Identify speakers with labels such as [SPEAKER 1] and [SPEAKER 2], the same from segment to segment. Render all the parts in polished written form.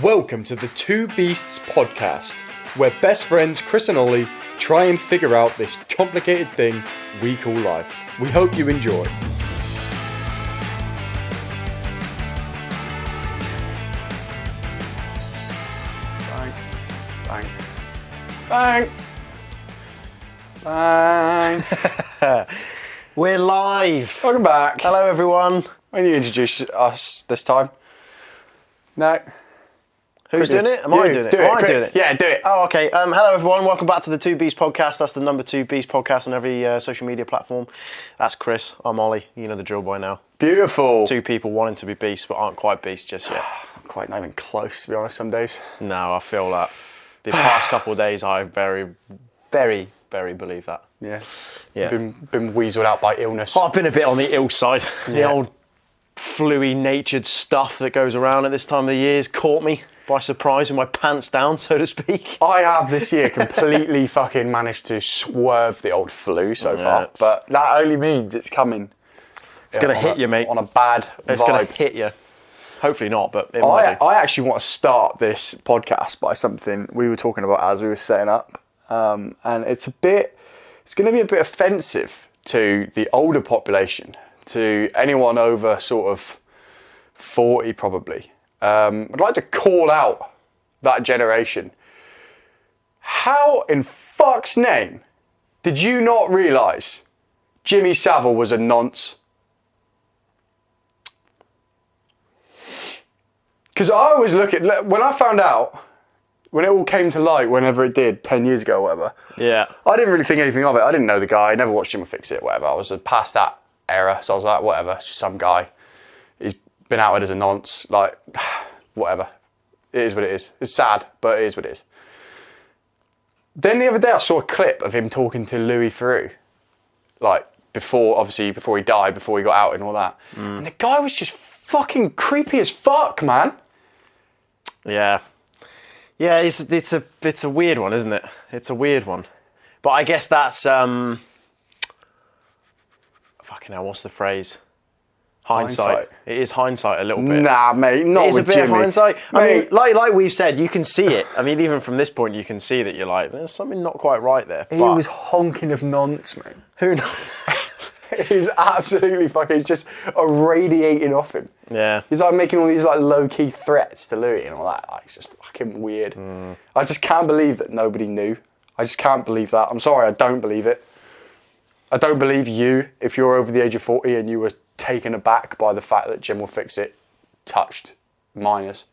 [SPEAKER 1] Welcome to the Two Beasts podcast, where best friends Chris and Ollie try and figure out this complicated thing we call life. We hope you enjoy. Bang, bang, bang, bang.
[SPEAKER 2] We're live.
[SPEAKER 1] Welcome back.
[SPEAKER 2] Hello, everyone.
[SPEAKER 1] Why don't you introduce us this time? No.
[SPEAKER 2] Who's doing it? Am I doing it?
[SPEAKER 1] Do
[SPEAKER 2] Am I
[SPEAKER 1] it.
[SPEAKER 2] doing it?
[SPEAKER 1] Yeah, do it.
[SPEAKER 2] Oh, okay. Hello, everyone. Welcome back to the Two Beast podcast. That's the number 2 Beast podcast on every social media platform. That's Chris. I'm Ollie. You know the drill by now.
[SPEAKER 1] Beautiful.
[SPEAKER 2] Two people wanting to be beasts but aren't quite beasts just yet.
[SPEAKER 1] Quite not even close, to be honest, some days.
[SPEAKER 2] No, I feel that. The past couple of days, I very believe that.
[SPEAKER 1] Yeah.
[SPEAKER 2] Yeah.
[SPEAKER 1] Been weaseled out by illness.
[SPEAKER 2] I've been a bit on the ill side.
[SPEAKER 1] Yeah.
[SPEAKER 2] The old fluey natured stuff that goes around at this time of the year has caught me by surprise with my pants down, so to speak.
[SPEAKER 1] I have this year completely fucking managed to swerve the old flu so far, but that only means it's coming.
[SPEAKER 2] It's going to hit you, mate.
[SPEAKER 1] On a bad
[SPEAKER 2] It's
[SPEAKER 1] vibe.
[SPEAKER 2] going to hit you. Hopefully not, but it might do.
[SPEAKER 1] I actually want to start this podcast by something we were talking about as we were setting up, and it's going to be a bit offensive to the older population, to anyone over sort of 40 probably. I'd like to call out that generation. How in fuck's name did you not realise Jimmy Savile was a nonce? Because I always when I found out, when it all came to light, whenever it did, 10 years ago or whatever,
[SPEAKER 2] Yeah.
[SPEAKER 1] I didn't really think anything of it. I didn't know the guy, I never watched him fix it, whatever. I was past that era, so I was like, whatever, it's just some guy. He's been outed as a nonce, like, whatever. It is what it is. It's sad, but it is what it is. Then the other day I saw a clip of him talking to Louis Theroux, like, before he died, before he got out and all that. And the guy was just fucking creepy as fuck, man.
[SPEAKER 2] Yeah. Yeah, it's a weird one, isn't it? It's a weird one. But I guess that's fucking hell, what's the phrase? Hindsight. It is hindsight a little bit.
[SPEAKER 1] Nah, mate, not
[SPEAKER 2] It is
[SPEAKER 1] with
[SPEAKER 2] a bit
[SPEAKER 1] Jimmy.
[SPEAKER 2] of hindsight. I
[SPEAKER 1] Mate.
[SPEAKER 2] mean, like we've said, you can see it. I mean, even from this point, you can see that you're like, there's something not quite right there.
[SPEAKER 1] He
[SPEAKER 2] But
[SPEAKER 1] was honking of nonce, mate.
[SPEAKER 2] who knows?
[SPEAKER 1] He was absolutely fucking just irradiating off him.
[SPEAKER 2] Yeah.
[SPEAKER 1] He's like making all these like low-key threats to Louis and all that. Like, it's just fucking weird. I just can't believe that nobody knew. I just can't believe that. I'm sorry, I don't believe it. I don't believe you, if you're over the age of 40 and you were taken aback by the fact that Jim Will Fix It touched minors.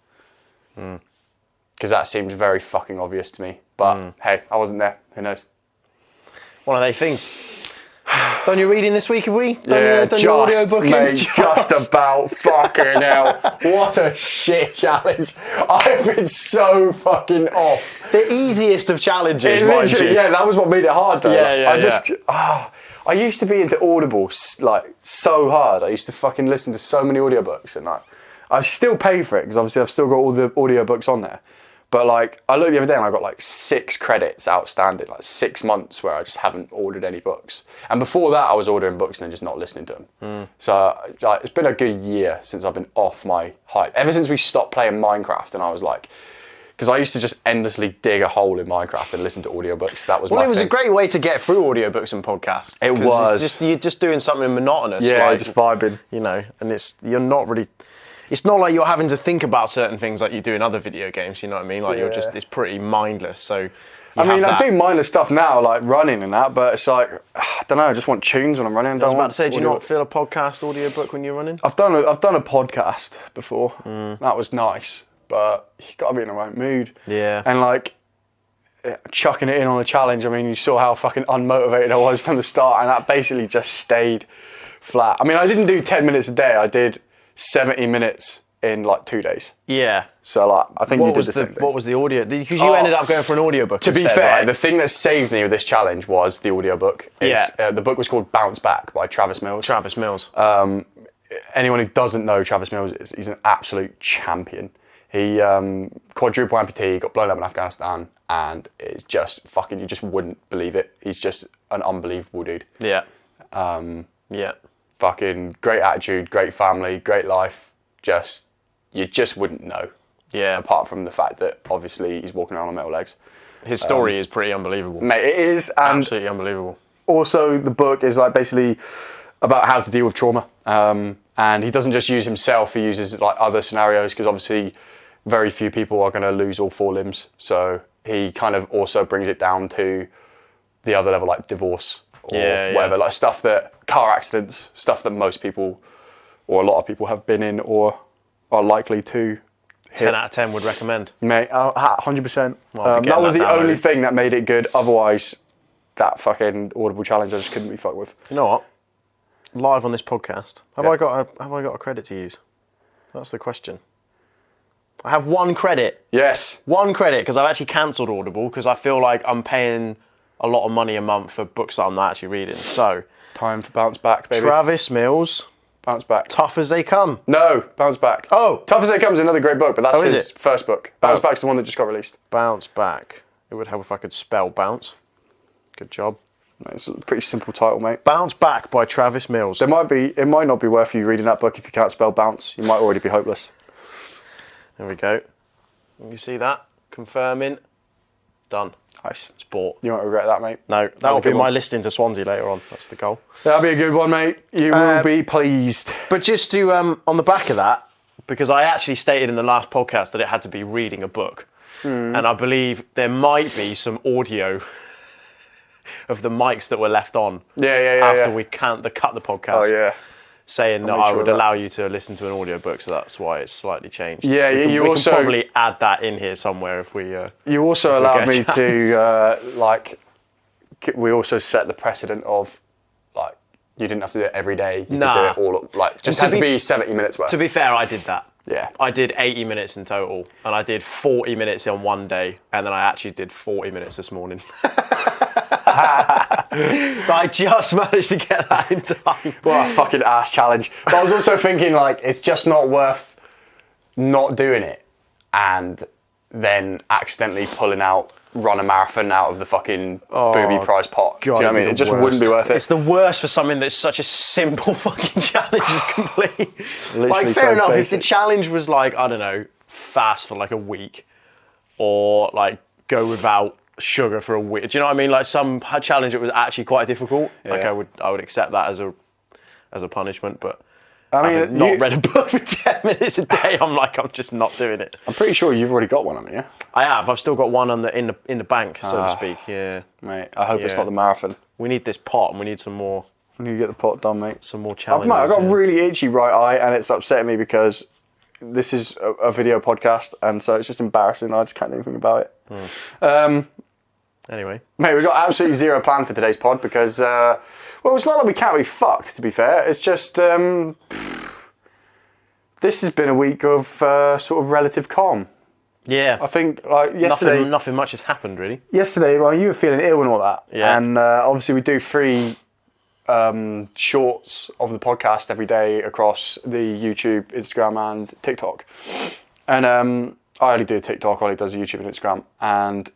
[SPEAKER 1] Because that seems very fucking obvious to me. But hey, I wasn't there. Who knows?
[SPEAKER 2] One of those things. Done your reading this week, have we?
[SPEAKER 1] Yeah,
[SPEAKER 2] done your
[SPEAKER 1] just,
[SPEAKER 2] audiobooking?
[SPEAKER 1] mate, just about. Fucking hell. What a shit challenge. I've been so fucking off.
[SPEAKER 2] The easiest of challenges,
[SPEAKER 1] It
[SPEAKER 2] mind you.
[SPEAKER 1] literally, yeah, that was what made it hard though.
[SPEAKER 2] Yeah,
[SPEAKER 1] I used to be into Audible like so hard. I used to fucking listen to so many audiobooks and like, I still pay for it because obviously I've still got all the audiobooks on there. But like, I looked the other day and I got like 6 credits outstanding, like 6 months where I just haven't ordered any books. And before that, I was ordering books and then just not listening to them. So like, it's been a good year since I've been off my hype. Ever since we stopped playing Minecraft and I was like, because I used to just endlessly dig a hole in Minecraft and listen to audiobooks. That was my thing.
[SPEAKER 2] Well, it was a great way to get through audiobooks and podcasts.
[SPEAKER 1] It
[SPEAKER 2] 'Cause
[SPEAKER 1] was.
[SPEAKER 2] You're just doing something monotonous.
[SPEAKER 1] Yeah,
[SPEAKER 2] like,
[SPEAKER 1] just vibing.
[SPEAKER 2] You know, and you're not really... It's not like you're having to think about certain things like you do in other video games, you know what I mean? Like it's pretty mindless, so...
[SPEAKER 1] I do mindless stuff now, like running and that, but it's like, I don't know, I just want tunes when I'm running.
[SPEAKER 2] I was about to say, do you not feel a podcast audiobook when you're running?
[SPEAKER 1] I've done a podcast before. That was nice, but you got to be in the right mood.
[SPEAKER 2] Yeah.
[SPEAKER 1] And like, chucking it in on a challenge, I mean, you saw how fucking unmotivated I was from the start, and that basically just stayed flat. I mean, I didn't do 10 minutes a day, I did 70 minutes in like 2 days.
[SPEAKER 2] Yeah.
[SPEAKER 1] So like, I think you did the same thing.
[SPEAKER 2] What was the audio? Because you ended up going for an audiobook
[SPEAKER 1] To be
[SPEAKER 2] instead,
[SPEAKER 1] fair,
[SPEAKER 2] right?
[SPEAKER 1] the thing that saved me with this challenge was the audiobook. The book was called Bounce Back by Travis Mills.
[SPEAKER 2] Travis Mills.
[SPEAKER 1] Anyone who doesn't know Travis Mills he's an absolute champion. He quadruple amputee, got blown up in Afghanistan, and it's just fucking, you just wouldn't believe it. He's just an unbelievable dude.
[SPEAKER 2] Yeah.
[SPEAKER 1] Fucking great attitude, great family, great life. You just wouldn't know.
[SPEAKER 2] Yeah.
[SPEAKER 1] Apart from the fact that obviously he's walking around on metal legs.
[SPEAKER 2] His story is pretty unbelievable.
[SPEAKER 1] Mate, it is. And
[SPEAKER 2] absolutely unbelievable.
[SPEAKER 1] also the book is like basically about how to deal with trauma. And he doesn't just use himself, he uses like other scenarios, because obviously very few people are going to lose all 4 limbs. So he kind of also brings it down to the other level, like divorce or whatever, like stuff that, car accidents, stuff that most people or a lot of people have been in or are likely to hit.
[SPEAKER 2] 10 out of 10 would recommend.
[SPEAKER 1] Mate, 100%.
[SPEAKER 2] Well,
[SPEAKER 1] that was the only thing that made it good. Otherwise, that fucking Audible challenge I just couldn't be fucked with.
[SPEAKER 2] You know what? Live on this podcast, have I got a credit to use? That's the question. I have 1 credit.
[SPEAKER 1] Yes.
[SPEAKER 2] 1 credit, because I've actually cancelled Audible because I feel like I'm paying a lot of money a month for books that I'm not actually reading. So,
[SPEAKER 1] time for bounce back, baby.
[SPEAKER 2] Travis Mills.
[SPEAKER 1] Bounce back.
[SPEAKER 2] Tough as They Come.
[SPEAKER 1] No, Bounce Back.
[SPEAKER 2] Oh.
[SPEAKER 1] Tough as They Come is another great book, but that's his
[SPEAKER 2] it?
[SPEAKER 1] first book. Bounce Back's the one that just got released.
[SPEAKER 2] Bounce Back. It would help if I could spell bounce. Good job.
[SPEAKER 1] It's a pretty simple title, mate.
[SPEAKER 2] Bounce Back by Travis Mills.
[SPEAKER 1] It might not be worth you reading that book if you can't spell bounce. You might already be hopeless.
[SPEAKER 2] There we go. You see that? Confirming. Done.
[SPEAKER 1] Nice.
[SPEAKER 2] It's bought.
[SPEAKER 1] You won't regret that, mate.
[SPEAKER 2] No, that'll be my listing to Swansea later on. That's the goal.
[SPEAKER 1] That'll be a good one, mate. You will be pleased.
[SPEAKER 2] But just to, on the back of that, because I actually stated in the last podcast that it had to be reading a book. And I believe there might be some audio of the mics that were left on after we cut the podcast.
[SPEAKER 1] Oh, yeah.
[SPEAKER 2] Saying that I would allow you to listen to an audiobook, so that's why it's slightly changed.
[SPEAKER 1] Yeah,
[SPEAKER 2] we can probably add that in here somewhere if we.
[SPEAKER 1] You also allowed me to we also set the precedent of like you didn't have to do it every day. You could do it all just had to be 70 minutes worth.
[SPEAKER 2] To be fair, I did that.
[SPEAKER 1] Yeah.
[SPEAKER 2] I did 80 minutes in total, and I did 40 minutes on one day, and then I actually did 40 minutes this morning. So I just managed to get that in time.
[SPEAKER 1] What a fucking ass challenge. But I was also thinking, like, it's just not worth not doing it and then accidentally run a marathon out of the fucking booby prize pot. Do you know what I mean? It just wouldn't be worth it.
[SPEAKER 2] It's the worst for something that's such a simple fucking challenge to complete.
[SPEAKER 1] Literally
[SPEAKER 2] like, fair enough,
[SPEAKER 1] basic.
[SPEAKER 2] if the challenge was like, I don't know, fast for like a week or like go without sugar for a week. Do you know what I mean? Like some challenge that was actually quite difficult.
[SPEAKER 1] Yeah.
[SPEAKER 2] Like I would accept that as a punishment, but
[SPEAKER 1] I mean,
[SPEAKER 2] having not read a book for 10 minutes a day, I'm just not doing it.
[SPEAKER 1] I'm pretty sure you've already got one, haven't you?
[SPEAKER 2] I have. I've still got one in the bank, so to speak. Yeah.
[SPEAKER 1] Mate, I hope it's not the marathon.
[SPEAKER 2] We need this pot, and we need some more.
[SPEAKER 1] We need to get the pot done, mate.
[SPEAKER 2] Some more challenges.
[SPEAKER 1] I've got a really itchy right eye, and it's upsetting me because this is a video podcast, and so it's just embarrassing. I just can't do anything about it.
[SPEAKER 2] Anyway.
[SPEAKER 1] Mate, we've got absolutely zero plan for today's pod because, well, it's not that we can't be fucked, to be fair. It's just, this has been a week of sort of relative calm.
[SPEAKER 2] Yeah.
[SPEAKER 1] I think, like, yesterday...
[SPEAKER 2] Nothing much has happened, really.
[SPEAKER 1] Yesterday, well, you were feeling ill and all that.
[SPEAKER 2] Yeah.
[SPEAKER 1] And obviously we do 3 shorts of the podcast every day across the YouTube, Instagram and TikTok. And I only do TikTok, Ollie does YouTube and Instagram. And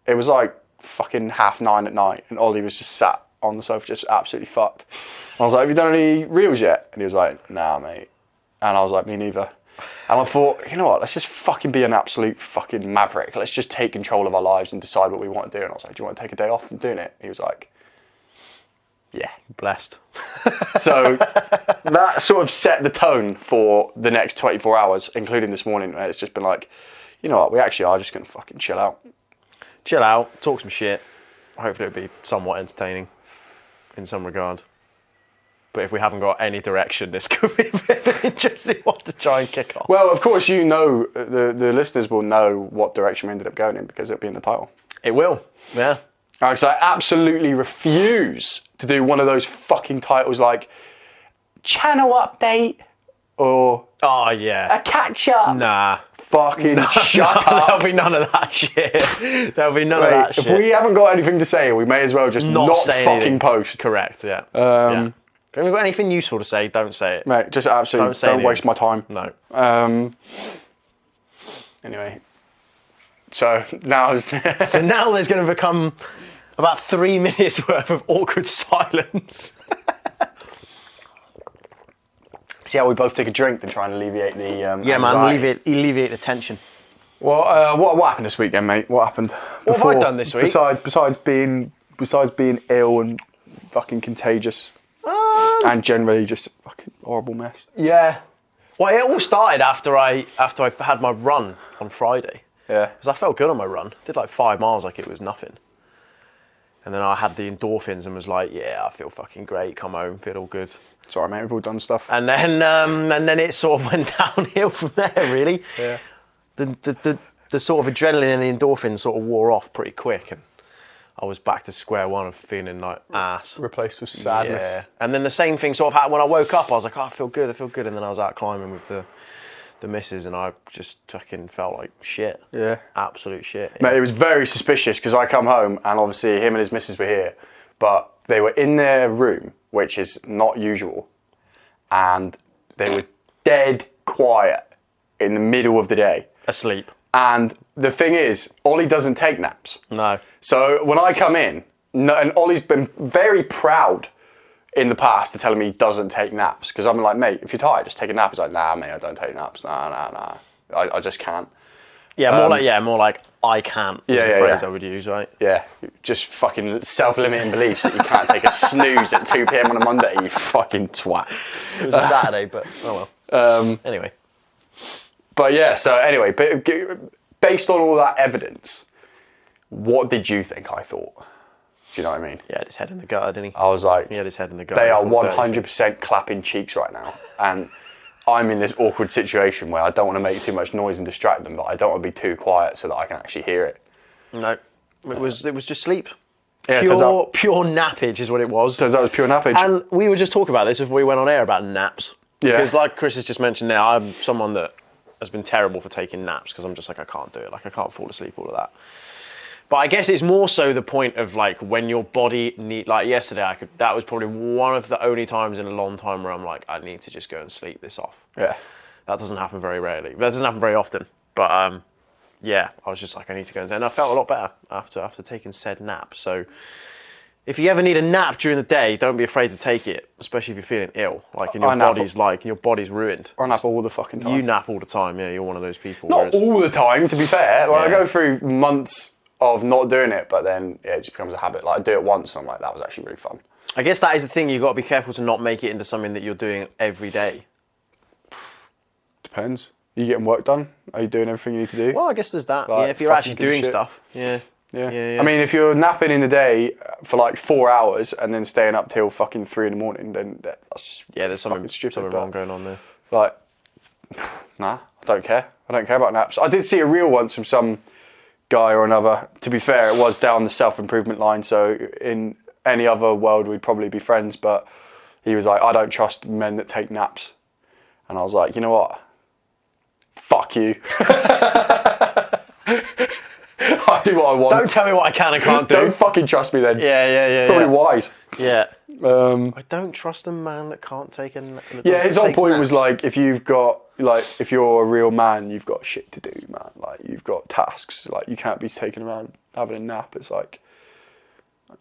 [SPEAKER 1] it was like fucking 9:30 at night and Ollie was just sat on the sofa just absolutely fucked. And I was like, have you done any reels yet? And he was like, nah, mate. And I was like, me neither. And I thought, you know what, let's just fucking be an absolute fucking maverick. Let's just take control of our lives and decide what we want to do. And I was like, do you want to take a day off and doing it? He was like, yeah.
[SPEAKER 2] Blessed.
[SPEAKER 1] So that sort of set the tone for the next 24 hours, including this morning, where it's just been like, you know what, we actually are just going to fucking chill out.
[SPEAKER 2] Chill out, talk some shit. Hopefully it'll be somewhat entertaining in some regard. But if we haven't got any direction, this could be a bit of an interesting one to try and kick off.
[SPEAKER 1] Well, of course, you know, the listeners will know what direction we ended up going in because it'll be in the title.
[SPEAKER 2] It will, yeah.
[SPEAKER 1] Because I absolutely refuse to do one of those fucking titles like channel update or
[SPEAKER 2] Oh, yeah.
[SPEAKER 1] a catch up.
[SPEAKER 2] Nah.
[SPEAKER 1] Fucking shut up.
[SPEAKER 2] There'll be none of that shit. There'll be none of that shit.
[SPEAKER 1] If we haven't got anything to say, we may as well just not
[SPEAKER 2] say
[SPEAKER 1] fucking
[SPEAKER 2] anything.
[SPEAKER 1] post.
[SPEAKER 2] Correct, yeah. Yeah. If you've got anything useful to say, don't say it.
[SPEAKER 1] Mate, just absolutely don't waste my time.
[SPEAKER 2] No.
[SPEAKER 1] Anyway. So now
[SPEAKER 2] So now there's going to become about 3 minutes worth of awkward silence.
[SPEAKER 1] See how we both take a drink to try and alleviate the
[SPEAKER 2] Yeah, man, alleviate the tension.
[SPEAKER 1] Well, what happened this weekend, mate? What happened?
[SPEAKER 2] What have I done this week?
[SPEAKER 1] Besides being ill and fucking contagious, and generally just a fucking horrible mess.
[SPEAKER 2] Yeah. Well, it all started after I had my run on Friday.
[SPEAKER 1] Yeah.
[SPEAKER 2] Because I felt good on my run. Did like 5 miles like it was nothing. And then I had the endorphins and was like, yeah, I feel fucking great. Come home, feel all good.
[SPEAKER 1] Sorry, mate. We've all done stuff.
[SPEAKER 2] And then it sort of went downhill from there, really.
[SPEAKER 1] Yeah.
[SPEAKER 2] The sort of adrenaline and the endorphins sort of wore off pretty quick, and I was back to square one of feeling like ass.
[SPEAKER 1] Replaced with sadness.
[SPEAKER 2] Yeah. And then the same thing sort of happened when I woke up. I was like, oh, I feel good. And then I was out climbing with the missus, and I just fucking felt like shit.
[SPEAKER 1] Yeah.
[SPEAKER 2] Absolute shit. Yeah.
[SPEAKER 1] Mate, it was very suspicious because I come home and obviously him and his missus were here, but they were in their room, which is not usual, and they were dead quiet in the middle of the day.
[SPEAKER 2] Asleep.
[SPEAKER 1] And the thing is, Ollie doesn't take naps.
[SPEAKER 2] No.
[SPEAKER 1] So when I come in, and Ollie's been very proud in the past to telling me he doesn't take naps, because I'm like, mate, if you're tired, just take a nap. He's like, nah, mate, I don't take naps. Nah. I just can't.
[SPEAKER 2] Yeah, more like I can't. Is the phrase I would use, right?
[SPEAKER 1] Yeah, just fucking self-limiting beliefs that you can't take a snooze at 2 p.m. on a Monday, you fucking twat.
[SPEAKER 2] It was a Saturday, but oh well. Anyway.
[SPEAKER 1] But yeah, so anyway, based on all that evidence, what did you think I thought? Do you know what I mean?
[SPEAKER 2] He had his head in the gutter, didn't he?
[SPEAKER 1] I was like,
[SPEAKER 2] he had his head in the gutter.
[SPEAKER 1] They are 100% clapping cheeks right now. And I'm in this awkward situation where I don't want to make too much noise and distract them, but I don't want to be too quiet so that I can actually hear it.
[SPEAKER 2] No, it was just sleep.
[SPEAKER 1] Yeah,
[SPEAKER 2] pure nappage is what it was.
[SPEAKER 1] Turns out it was pure nappage.
[SPEAKER 2] And we were just talking about this before we went on air about naps.
[SPEAKER 1] Yeah.
[SPEAKER 2] Because like Chris has just mentioned there, I'm someone that has been terrible for taking naps because I'm just like, I can't do it. Like I can't fall asleep, all of that. But I guess it's more so the point of like when your body like yesterday, that was probably one of the only times in a long time where I'm like, I need to just go and sleep this off.
[SPEAKER 1] Yeah.
[SPEAKER 2] That doesn't happen very rarely. That doesn't happen very often. But yeah, I was just like, I need to go and I felt a lot better after taking said nap. So if you ever need a nap during the day, don't be afraid to take it, especially if you're feeling ill. Like, and your body's ruined.
[SPEAKER 1] I nap all the fucking time.
[SPEAKER 2] You nap all the time, yeah. You're one of those people.
[SPEAKER 1] Not all the time, to be fair. Like,
[SPEAKER 2] Yeah.
[SPEAKER 1] I go through months of not doing it, but then it just becomes a habit. Like, I do it once, and I'm like, that was actually really fun.
[SPEAKER 2] I guess that is the thing. You've got to be careful to not make it into something that you're doing every day.
[SPEAKER 1] Depends. Are you getting work done? Are you doing everything you need to do?
[SPEAKER 2] Well, I guess there's that.
[SPEAKER 1] Like,
[SPEAKER 2] yeah, if you're actually
[SPEAKER 1] fucking
[SPEAKER 2] doing
[SPEAKER 1] shit.
[SPEAKER 2] stuff. Yeah.
[SPEAKER 1] Yeah. I mean, if you're napping in the day for like 4 hours and then staying up till fucking 3 in the morning, then that's just
[SPEAKER 2] there's something
[SPEAKER 1] stupid.
[SPEAKER 2] Something wrong going on there.
[SPEAKER 1] Like, nah, I don't care. I don't care about naps. I did see a reel once from some guy or another. To be fair, it was down the self-improvement line, so in any other world we'd probably be friends, but he was like, I don't trust men that take naps. And I was like, you know what? Fuck you. I do what I want.
[SPEAKER 2] Don't tell me what I can and can't do.
[SPEAKER 1] Don't fucking trust me then.
[SPEAKER 2] Yeah.
[SPEAKER 1] Probably wise.
[SPEAKER 2] Yeah.
[SPEAKER 1] I
[SPEAKER 2] don't trust a man that can't take a nap.
[SPEAKER 1] Yeah, his whole point was like, if you're a real man, you've got shit to do, man. Like, you've got tasks. Like, you can't be taking around having a nap. It's like,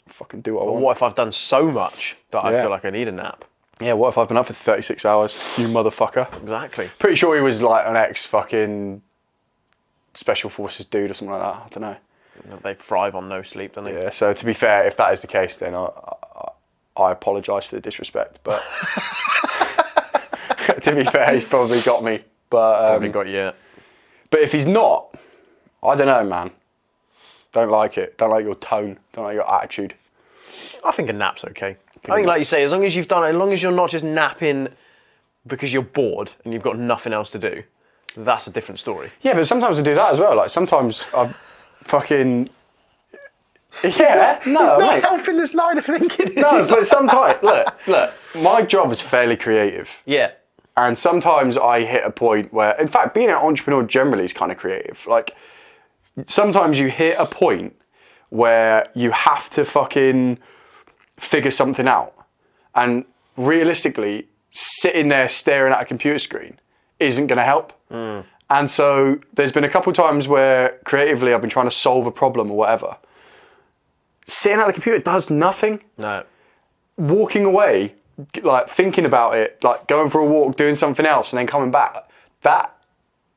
[SPEAKER 1] fucking do what I want.
[SPEAKER 2] What if I've done so much that I feel like I need a nap?
[SPEAKER 1] Yeah, what if I've been up for 36 hours, you motherfucker?
[SPEAKER 2] Exactly.
[SPEAKER 1] Pretty sure he was like an ex-fucking Special Forces dude or something like that. I don't know.
[SPEAKER 2] They thrive on no sleep, don't they?
[SPEAKER 1] Yeah, so to be fair, if that is the case, then I apologise for the disrespect. But to be fair, he's probably got me. But
[SPEAKER 2] Haven't got you yet.
[SPEAKER 1] But if he's not, I don't know, man. Don't like it. Don't like your tone. Don't like your attitude.
[SPEAKER 2] I think a nap's okay. I think, like you say, as long as you've done it, as long as you're not just napping because you're bored and you've got nothing else to do, that's a different story.
[SPEAKER 1] Yeah, but sometimes I do that as well. Like, sometimes I fucking... Yeah, no,
[SPEAKER 2] It's not
[SPEAKER 1] mate.
[SPEAKER 2] helping this line of thinking.
[SPEAKER 1] No, but sometimes, look, my job is fairly creative.
[SPEAKER 2] Yeah.
[SPEAKER 1] And sometimes I hit a point where, in fact, being an entrepreneur generally is kind of creative. Like, sometimes you hit a point where you have to fucking figure something out. And realistically, sitting there staring at a computer screen isn't going to help. And so there's been a couple of times where creatively I've been trying to solve a problem or whatever. Sitting at the computer does nothing.
[SPEAKER 2] No.
[SPEAKER 1] Walking away, like thinking about it, like going for a walk, doing something else and then coming back, that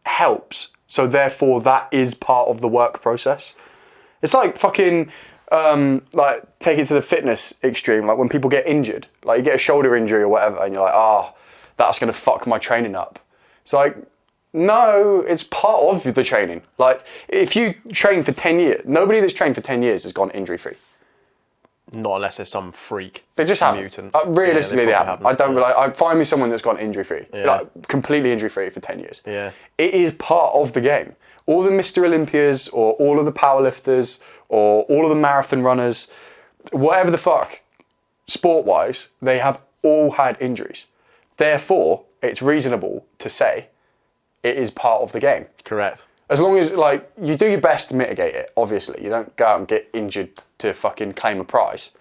[SPEAKER 1] helps So therefore, that is part of the work process. It's like fucking, like take it to the fitness extreme. Like when people get injured, like you get a shoulder injury or whatever, and you're like, that's going to fuck my training up. It's like, no, it's part of the training. Like if you train for 10 years, nobody that's trained for 10 years has gone injury free.
[SPEAKER 2] Not unless there's some freak.
[SPEAKER 1] They just haven't.
[SPEAKER 2] Mutant.
[SPEAKER 1] Realistically, they haven't. I don't. Like, I find me someone that's gone injury free,
[SPEAKER 2] Yeah.
[SPEAKER 1] like completely injury free for 10 years.
[SPEAKER 2] Yeah.
[SPEAKER 1] It is part of the game. All the Mr. Olympias, or all of the powerlifters, or all of the marathon runners, whatever the fuck, sport-wise, they have all had injuries. Therefore, it's reasonable to say it is part of the game.
[SPEAKER 2] Correct.
[SPEAKER 1] As long as, like, you do your best to mitigate it, obviously. You don't go out and get injured to fucking claim a prize.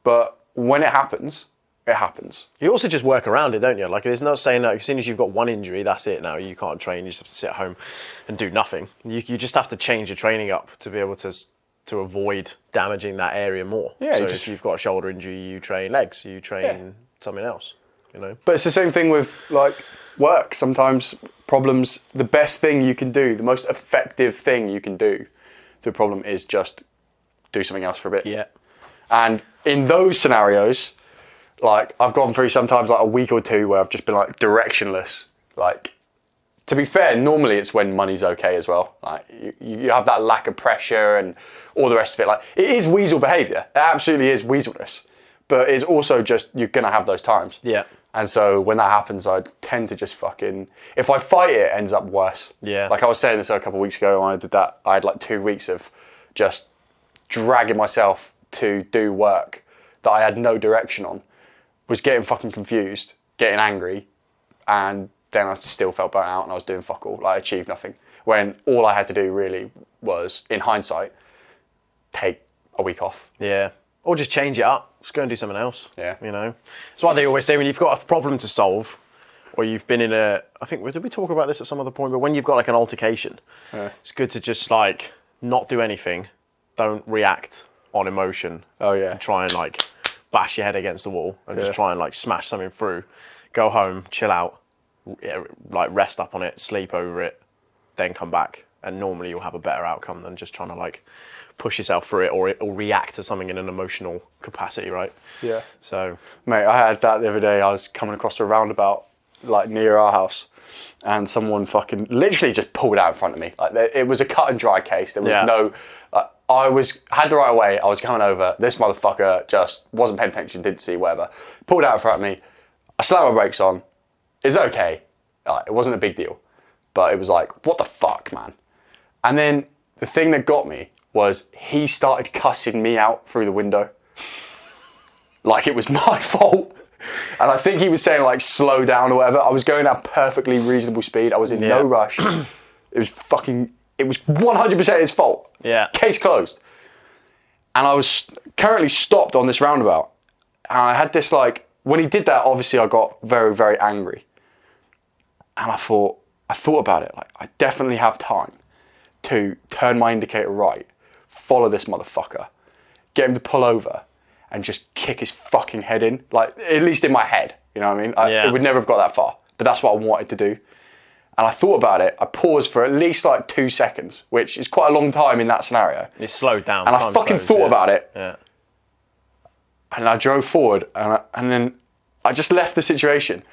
[SPEAKER 1] But when it happens, it happens.
[SPEAKER 2] You also just work around it, don't you? Like, it's not saying that as soon as you've got one injury, that's it now. You can't train. You just have to sit at home and do nothing. You just have to change your training up to be able to avoid damaging that area more.
[SPEAKER 1] Yeah,
[SPEAKER 2] so if you've got a shoulder injury, you train legs. You train something else, you know?
[SPEAKER 1] But it's the same thing with, like, work. Sometimes problems, the best thing you can do, the most effective thing you can do to a problem is just do something else for a bit.
[SPEAKER 2] Yeah.
[SPEAKER 1] And in those scenarios, like, I've gone through sometimes like a week or two where I've just been like directionless. Like, to be fair, normally it's when money's okay as well. Like, you have that lack of pressure and all the rest of it. Like, it is weasel behaviour. It absolutely is weaselness. But it's also just, you're going to have those times.
[SPEAKER 2] Yeah.
[SPEAKER 1] And so when that happens, I tend to just fucking, if I fight it, it ends up worse.
[SPEAKER 2] Yeah.
[SPEAKER 1] Like I was saying this a couple of weeks ago, when I did that, I had like 2 weeks of just dragging myself to do work that I had no direction on, was getting fucking confused, getting angry, and then I still felt burnt out and I was doing fuck all, like I achieved nothing. When all I had to do really was, in hindsight, take a week off.
[SPEAKER 2] Yeah. Or just change it up. Just go and do something else.
[SPEAKER 1] Yeah.
[SPEAKER 2] You know? It's why they always say when you've got a problem to solve, or you've been in I think, did we talk about this at some other point? But when you've got like an altercation, it's good to just like not do anything. Don't react on emotion.
[SPEAKER 1] Oh, yeah.
[SPEAKER 2] And try and like bash your head against the wall and just try and like smash something through. Go home, chill out, like rest up on it, sleep over it, then come back. And normally you'll have a better outcome than just trying to like push yourself through it or react to something in an emotional capacity, right?
[SPEAKER 1] Yeah.
[SPEAKER 2] So,
[SPEAKER 1] mate, I had that the other day. I was coming across a roundabout, like near our house, and someone fucking literally just pulled out in front of me. Like it was a cut and dry case. There was no. Had the right of way. I was coming over. This motherfucker just wasn't paying attention, didn't see, whatever. Pulled out in front of me. I slammed my brakes on. It's okay. Like, it wasn't a big deal, but it was like, what the fuck, man? And then the thing that got me was he started cussing me out through the window. Like it was my fault. And I think he was saying like slow down or whatever. I was going at perfectly reasonable speed. I was in no rush. It was 100% his fault.
[SPEAKER 2] Yeah.
[SPEAKER 1] Case closed. And I was currently stopped on this roundabout. And I had this like, when he did that, obviously I got very, very angry. And I thought about it. Like, I definitely have time to turn my indicator right, follow this motherfucker, get him to pull over, and just kick his fucking head in. Like, at least in my head, you know what I mean? It would never have got that far, but that's what I wanted to do. And I thought about it. I paused for at least like 2 seconds, which is quite a long time in that scenario.
[SPEAKER 2] it slowed down.
[SPEAKER 1] And I fucking thought about it.
[SPEAKER 2] Yeah.
[SPEAKER 1] And I drove forward, and then I just left the situation.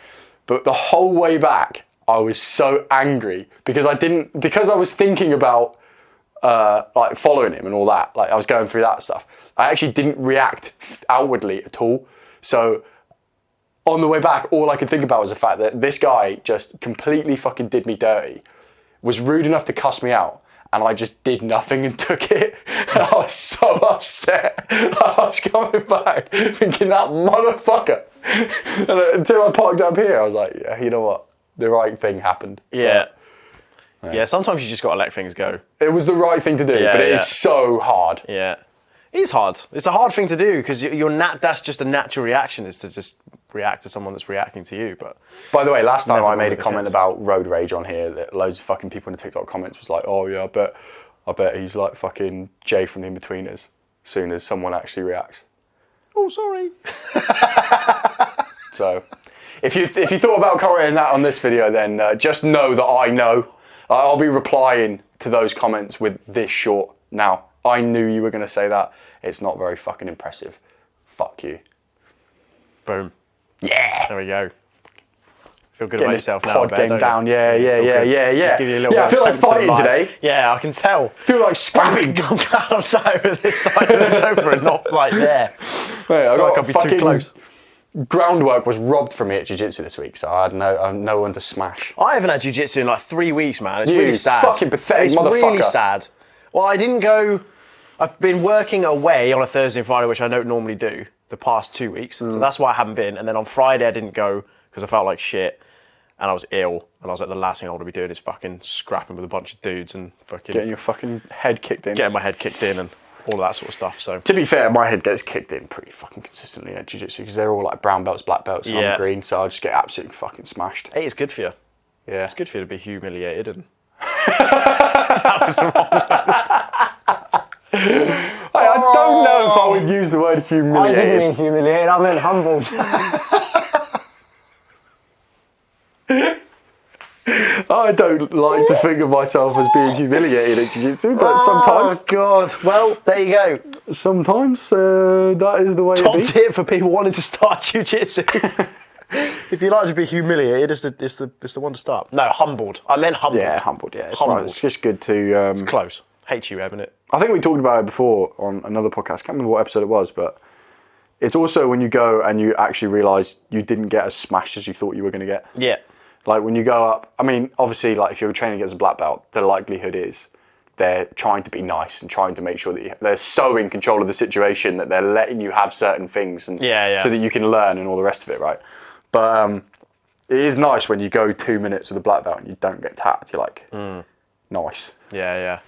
[SPEAKER 1] But the whole way back, I was so angry because I was thinking about like following him and all that. Like I was going through that stuff. I actually didn't react outwardly at all. So on the way back, all I could think about was the fact that this guy just completely fucking did me dirty, was rude enough to cuss me out, and I just did nothing and took it. And I was so upset. I was coming back thinking, that motherfucker. And until I parked up here, I was like, yeah, you know what? The right thing happened.
[SPEAKER 2] Yeah. Yeah, sometimes you just got to let things go.
[SPEAKER 1] It was the right thing to do, but it is so hard.
[SPEAKER 2] Yeah. It is hard. It's a hard thing to do because that's just a natural reaction, is to just react to someone that's reacting to you. But
[SPEAKER 1] by the way, last time I made a
[SPEAKER 2] the
[SPEAKER 1] comment
[SPEAKER 2] case.
[SPEAKER 1] about road rage on here, that loads of fucking people in the TikTok comments was like, oh yeah, I bet he's like fucking Jay from the In-Betweeners as soon as someone actually reacts.
[SPEAKER 2] Oh, sorry.
[SPEAKER 1] So if you thought about commenting that on this video, then just know that I know. Like, I'll be replying to those comments with this short. Now, I knew you were going to say that. It's not very fucking impressive. Fuck you.
[SPEAKER 2] Boom.
[SPEAKER 1] Yeah.
[SPEAKER 2] There we go. Feel good
[SPEAKER 1] Getting
[SPEAKER 2] about
[SPEAKER 1] this
[SPEAKER 2] yourself now.
[SPEAKER 1] pod game down. Yeah.
[SPEAKER 2] Give you a little
[SPEAKER 1] Yeah, I feel like
[SPEAKER 2] sense of
[SPEAKER 1] fighting
[SPEAKER 2] life.
[SPEAKER 1] today.
[SPEAKER 2] Yeah, I can tell.
[SPEAKER 1] I feel like scrapping.
[SPEAKER 2] I'm glad I'm sat over this side of the sofa and not like there.
[SPEAKER 1] Mate, I got
[SPEAKER 2] I'll be
[SPEAKER 1] fucking
[SPEAKER 2] too close.
[SPEAKER 1] groundwork was robbed from me at jiu-jitsu this week, so I had no one to smash.
[SPEAKER 2] I haven't had jiu-jitsu in like 3 weeks, man. It's
[SPEAKER 1] You
[SPEAKER 2] really sad.
[SPEAKER 1] fucking pathetic
[SPEAKER 2] it's
[SPEAKER 1] motherfucker.
[SPEAKER 2] really sad. Well, I didn't go. I've been working away on a Thursday and Friday, which I don't normally do, the past 2 weeks. So that's why I haven't been. And then on Friday I didn't go because I felt like shit. And I was ill. And I was like, the last thing I want to be doing is fucking scrapping with a bunch of dudes and fucking...
[SPEAKER 1] Getting your fucking head kicked in.
[SPEAKER 2] Getting my head kicked in and all of that sort of stuff, so...
[SPEAKER 1] To be fair, my head gets kicked in pretty fucking consistently at jiu-jitsu because they're all like brown belts, black belts, and I'm green, so I just get absolutely fucking smashed.
[SPEAKER 2] Hey, it's good for you.
[SPEAKER 1] Yeah.
[SPEAKER 2] It's good for you to be humiliated and... That was the wrong
[SPEAKER 1] I don't know if I would use the word humiliated.
[SPEAKER 2] I didn't mean humiliated, I meant humbled.
[SPEAKER 1] I don't like to think of myself as being humiliated at jiu-jitsu, but sometimes...
[SPEAKER 2] Oh, God. Well, there you go.
[SPEAKER 1] Sometimes that is the way
[SPEAKER 2] Top
[SPEAKER 1] it be.
[SPEAKER 2] tip for people wanting to start jiu-jitsu. If you like to be humiliated, it's the one to start. No, humbled. I meant humbled.
[SPEAKER 1] Yeah, humbled, yeah. It's,
[SPEAKER 2] Humbled.
[SPEAKER 1] right. It's just good to...
[SPEAKER 2] Close. H-U-M, innit?
[SPEAKER 1] I think we talked about it before on another podcast. I can't remember what episode it was, but it's also when you go and you actually realise you didn't get as smashed as you thought you were going to get.
[SPEAKER 2] Yeah.
[SPEAKER 1] Like when you go up, I mean, obviously, like if you're training against a black belt, the likelihood is they're trying to be nice and trying to make sure that they're so in control of the situation that they're letting you have certain things and so that you can learn and all the rest of it, right? But it is nice when you go 2 minutes with a black belt and you don't get tapped. You're like, nice.
[SPEAKER 2] Yeah.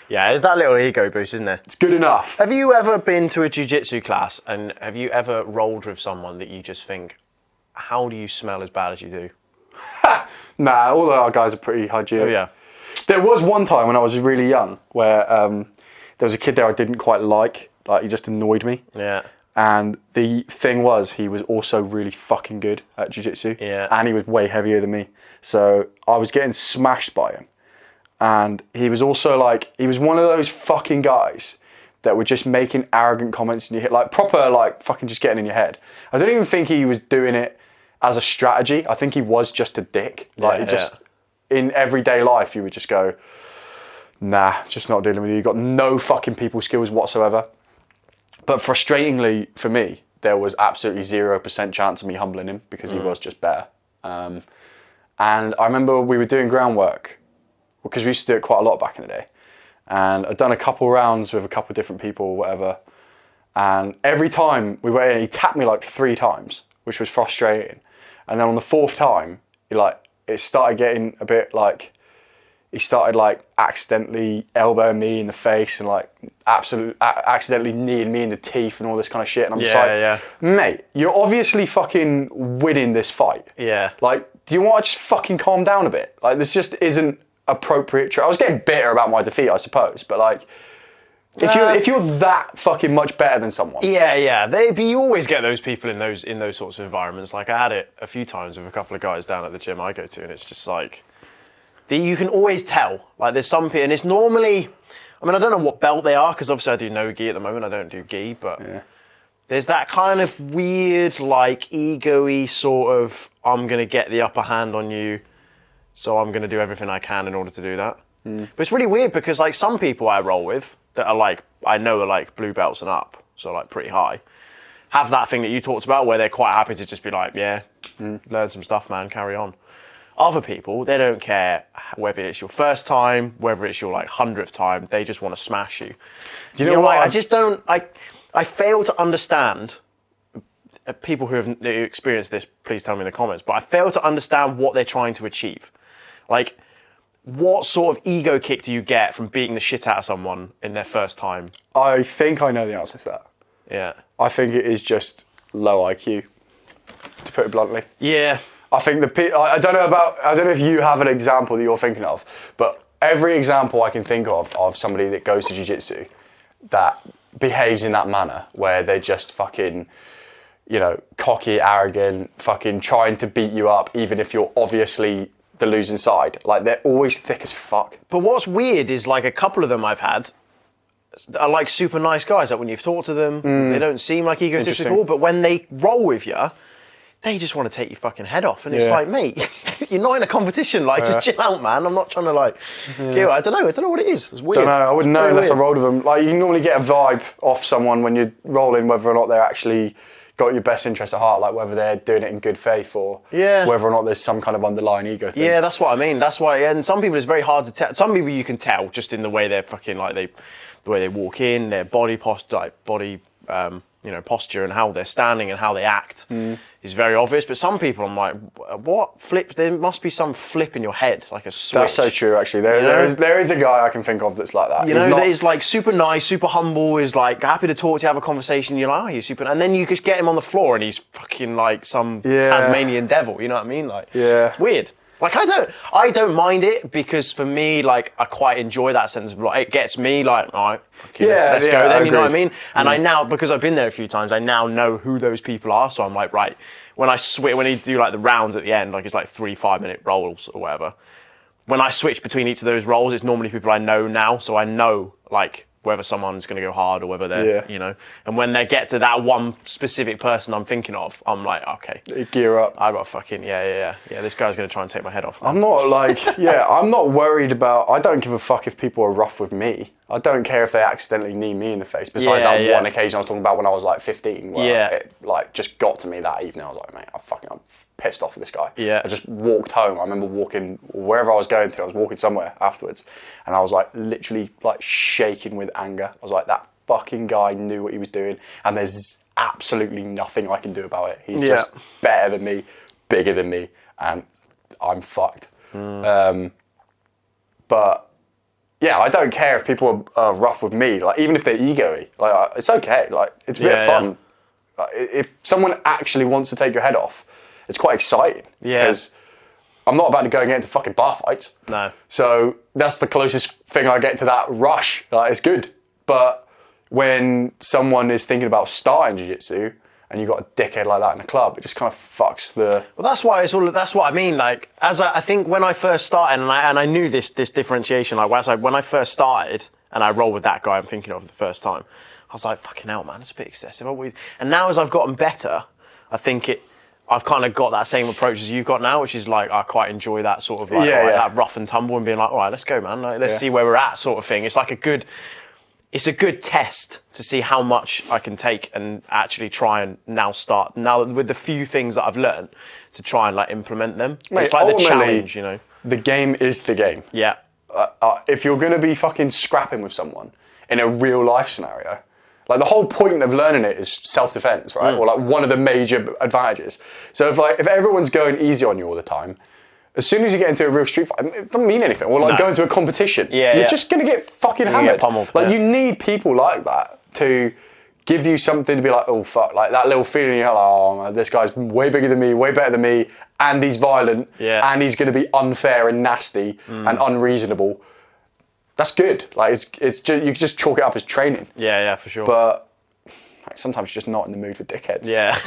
[SPEAKER 2] Yeah, there's that little ego boost, isn't there?
[SPEAKER 1] It's good enough.
[SPEAKER 2] Have you ever been to a jiu-jitsu class and have you ever rolled with someone that you just think, how do you smell as bad as you do?
[SPEAKER 1] Nah, all our guys are pretty hygienic.
[SPEAKER 2] Oh, yeah.
[SPEAKER 1] There was one time when I was really young where there was a kid there I didn't quite like he just annoyed me.
[SPEAKER 2] Yeah.
[SPEAKER 1] And the thing was, he was also really fucking good at jiu-jitsu.
[SPEAKER 2] Yeah.
[SPEAKER 1] And he was way heavier than me. So I was getting smashed by him. And he was also like, he was one of those fucking guys that were just making arrogant comments in your head, like proper, like fucking just getting in your head. I don't even think he was doing it as a strategy. I think he was just a dick. Like in everyday life, you would just go, nah, just not dealing with you. You've got no fucking people skills whatsoever. But frustratingly for me, there was absolutely 0% chance of me humbling him because he was just better. And I remember we were doing groundwork because we used to do it quite a lot back in the day. And I'd done a couple rounds with a couple of different people or whatever. And every time we went in, he tapped me like 3 times, which was frustrating. And then on the 4th time, it started getting a bit like, he started like accidentally elbowing me in the face and like accidentally kneeing me in the teeth and all this kind of shit. And I'm just like, mate, you're obviously fucking winning this fight.
[SPEAKER 2] Yeah.
[SPEAKER 1] Like, do you want to just fucking calm down a bit? Like, this just isn't appropriate. I was getting bitter about my defeat, I suppose, but like, if you're that fucking much better than someone,
[SPEAKER 2] you always get those people in those sorts of environments. Like I had it a few times with a couple of guys down at the gym I go to, and it's just like you can always tell. Like there's some people, and it's normally, I mean, I don't know what belt they are because obviously I do no gi at the moment. I don't do gi, but there's that kind of weird, like ego-y sort of, I'm gonna get the upper hand on you, so I'm gonna do everything I can in order to do that. But it's really weird because like some people I roll with that are like, I know are like blue belts and up, so like pretty high, have that thing that you talked about where they're quite happy to just be like, learn some stuff, man, carry on. Other people, they don't care whether it's your first time, whether it's your like 100th time, they just want to smash you. Do you know what? I just don't, I fail to understand, people who have experienced this, please tell me in the comments, but I fail to understand what they're trying to achieve. Like, what sort of ego kick do you get from beating the shit out of someone in their first time? I
[SPEAKER 1] think I know the answer to that.
[SPEAKER 2] Yeah.
[SPEAKER 1] I think it is just low IQ, to put it bluntly.
[SPEAKER 2] Yeah.
[SPEAKER 1] I think I don't know if you have an example that you're thinking of, but every example I can think of somebody that goes to jiu-jitsu that behaves in that manner where they're just fucking, cocky, arrogant, fucking trying to beat you up, even if you're obviously the losing side. Like, they're always thick as fuck.
[SPEAKER 2] But what's weird is, like, a couple of them I've had are, like, super nice guys. Like, when you've talked to them, they don't seem, like, egotistical. But when they roll with you, they just want to take your fucking head off. And it's like, mate, you're not in a competition. Like, just chill out, man. I'm not trying to, like, I don't know what it is. It's weird.
[SPEAKER 1] Don't know. I wouldn't know
[SPEAKER 2] Very
[SPEAKER 1] unless
[SPEAKER 2] weird.
[SPEAKER 1] I rolled with them. Like, you can normally get a vibe off someone when you're rolling, whether or not they're actually got your best interest at heart, like whether they're doing it in good faith or whether or not there's some kind of underlying ego thing.
[SPEAKER 2] Yeah, that's what I mean. That's why, and some people it's very hard to tell. Some people you can tell just in the way they're fucking like the way they walk in, their body posture, posture, and how they're standing and how they act is very obvious. But some people, I'm like, what flip? There must be some flip in your head, like a switch.
[SPEAKER 1] That's so true, actually. There is a guy I can think of that's like that.
[SPEAKER 2] That is like super nice, super humble, is like happy to talk to you, have a conversation. You're like, oh, he's super, and then you just get him on the floor and he's fucking like some Tasmanian devil. You know what I mean? Like, weird. Like I don't mind it because for me, like I quite enjoy that sense of like it gets me like, all right, okay, let's go then. You know what I mean? And I now, because I've been there a few times, I now know who those people are. So I'm like, right, when you do like the rounds at the end, like it's like 3 5-minute rolls or whatever. When I switch between each of those roles, it's normally people I know now, so I know like whether someone's going to go hard or whether they're, and when they get to that one specific person I'm thinking of, I'm like, okay.
[SPEAKER 1] Gear up.
[SPEAKER 2] I got fucking, this guy's going to try and take my head off.
[SPEAKER 1] I'm not like, I'm not worried about, I don't give a fuck if people are rough with me. I don't care if they accidentally knee me in the face. Besides that one occasion I was talking about when I was like 15, where it like just got to me that evening. I was like, mate, I'm pissed off with this guy.
[SPEAKER 2] Yeah.
[SPEAKER 1] I just walked home. I remember walking wherever I was going to. I was walking somewhere afterwards, and I was like literally like shaking with anger. I was like, that fucking guy knew what he was doing, and there's absolutely nothing I can do about it. He's just better than me, bigger than me, and I'm fucked. But yeah, I don't care if people are rough with me. Like even if they're ego-y, like it's okay. Like it's a bit of fun. Like, if someone actually wants to take your head off, it's quite exciting.
[SPEAKER 2] Yeah.
[SPEAKER 1] Because I'm not about to go and get into fucking bar fights.
[SPEAKER 2] No.
[SPEAKER 1] So that's the closest thing I get to that rush. Like it's good. But when someone is thinking about starting jiu-jitsu and you've got a dickhead like that in the club, it just kind of fucks the...
[SPEAKER 2] Well, that's what I mean. Like, I think when I first started, and I knew this differentiation, like when I first started and I rolled with that guy I'm thinking of the first time, I was like, fucking hell, man, it's a bit excessive. And now as I've gotten better, I think I've kind of got that same approach as you've got now, which is like, I quite enjoy that sort of like, that rough and tumble and being like, all right, let's go, man. Like, let's see where we're at sort of thing. It's like it's a good test to see how much I can take and actually try and now with the few things that I've learned to try and like implement them.
[SPEAKER 1] Mate,
[SPEAKER 2] it's like the challenge, you know.
[SPEAKER 1] The game is the game.
[SPEAKER 2] Yeah.
[SPEAKER 1] If you're going to be fucking scrapping with someone in a real life scenario, like the whole point of learning it is self-defense, right? Or like one of the major advantages. So if everyone's going easy on you all the time, as soon as you get into a real street fight, it doesn't mean anything. Or like going to a competition, you're just going to get fucking hammered.
[SPEAKER 2] Get pummeled,
[SPEAKER 1] like you need people like that to give you something to be like, oh fuck, like that little feeling you're like, oh man, this guy's way bigger than me, way better than me, and he's violent, and he's going to be unfair and nasty and unreasonable. That's good. Like it's just, you can just chalk it up as training.
[SPEAKER 2] Yeah, for sure.
[SPEAKER 1] But like, sometimes you're just not in the mood for dickheads.
[SPEAKER 2] Yeah.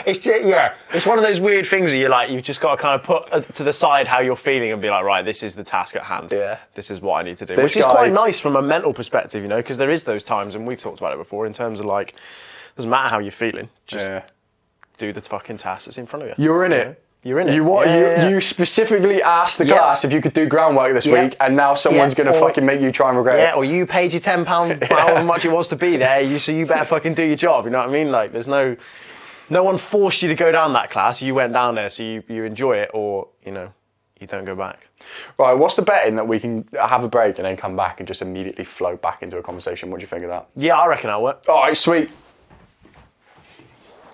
[SPEAKER 2] It's one of those weird things where you've just got to kind of put to the side how you're feeling and be like, right, this is the task at hand.
[SPEAKER 1] Yeah.
[SPEAKER 2] This is what I need to do. Which is quite nice from a mental perspective, you know, because there is those times, and we've talked about it before, in terms of like, doesn't matter how you're feeling, just do the fucking task that's in front of you.
[SPEAKER 1] You're in it.
[SPEAKER 2] You're in it.
[SPEAKER 1] You specifically asked the class if you could do groundwork this week, and now someone's going to fucking make you try and regret it.
[SPEAKER 2] Yeah, or you paid your £10, however much it was to be there, so you better fucking do your job, you know what I mean? Like, there's no one forced you to go down that class. You went down there, so you enjoy it, or, you know, you don't go back.
[SPEAKER 1] Right, what's the betting that we can have a break and then come back and just immediately flow back into a conversation? What do you think of that?
[SPEAKER 2] Yeah, I reckon that'll work.
[SPEAKER 1] All right, sweet.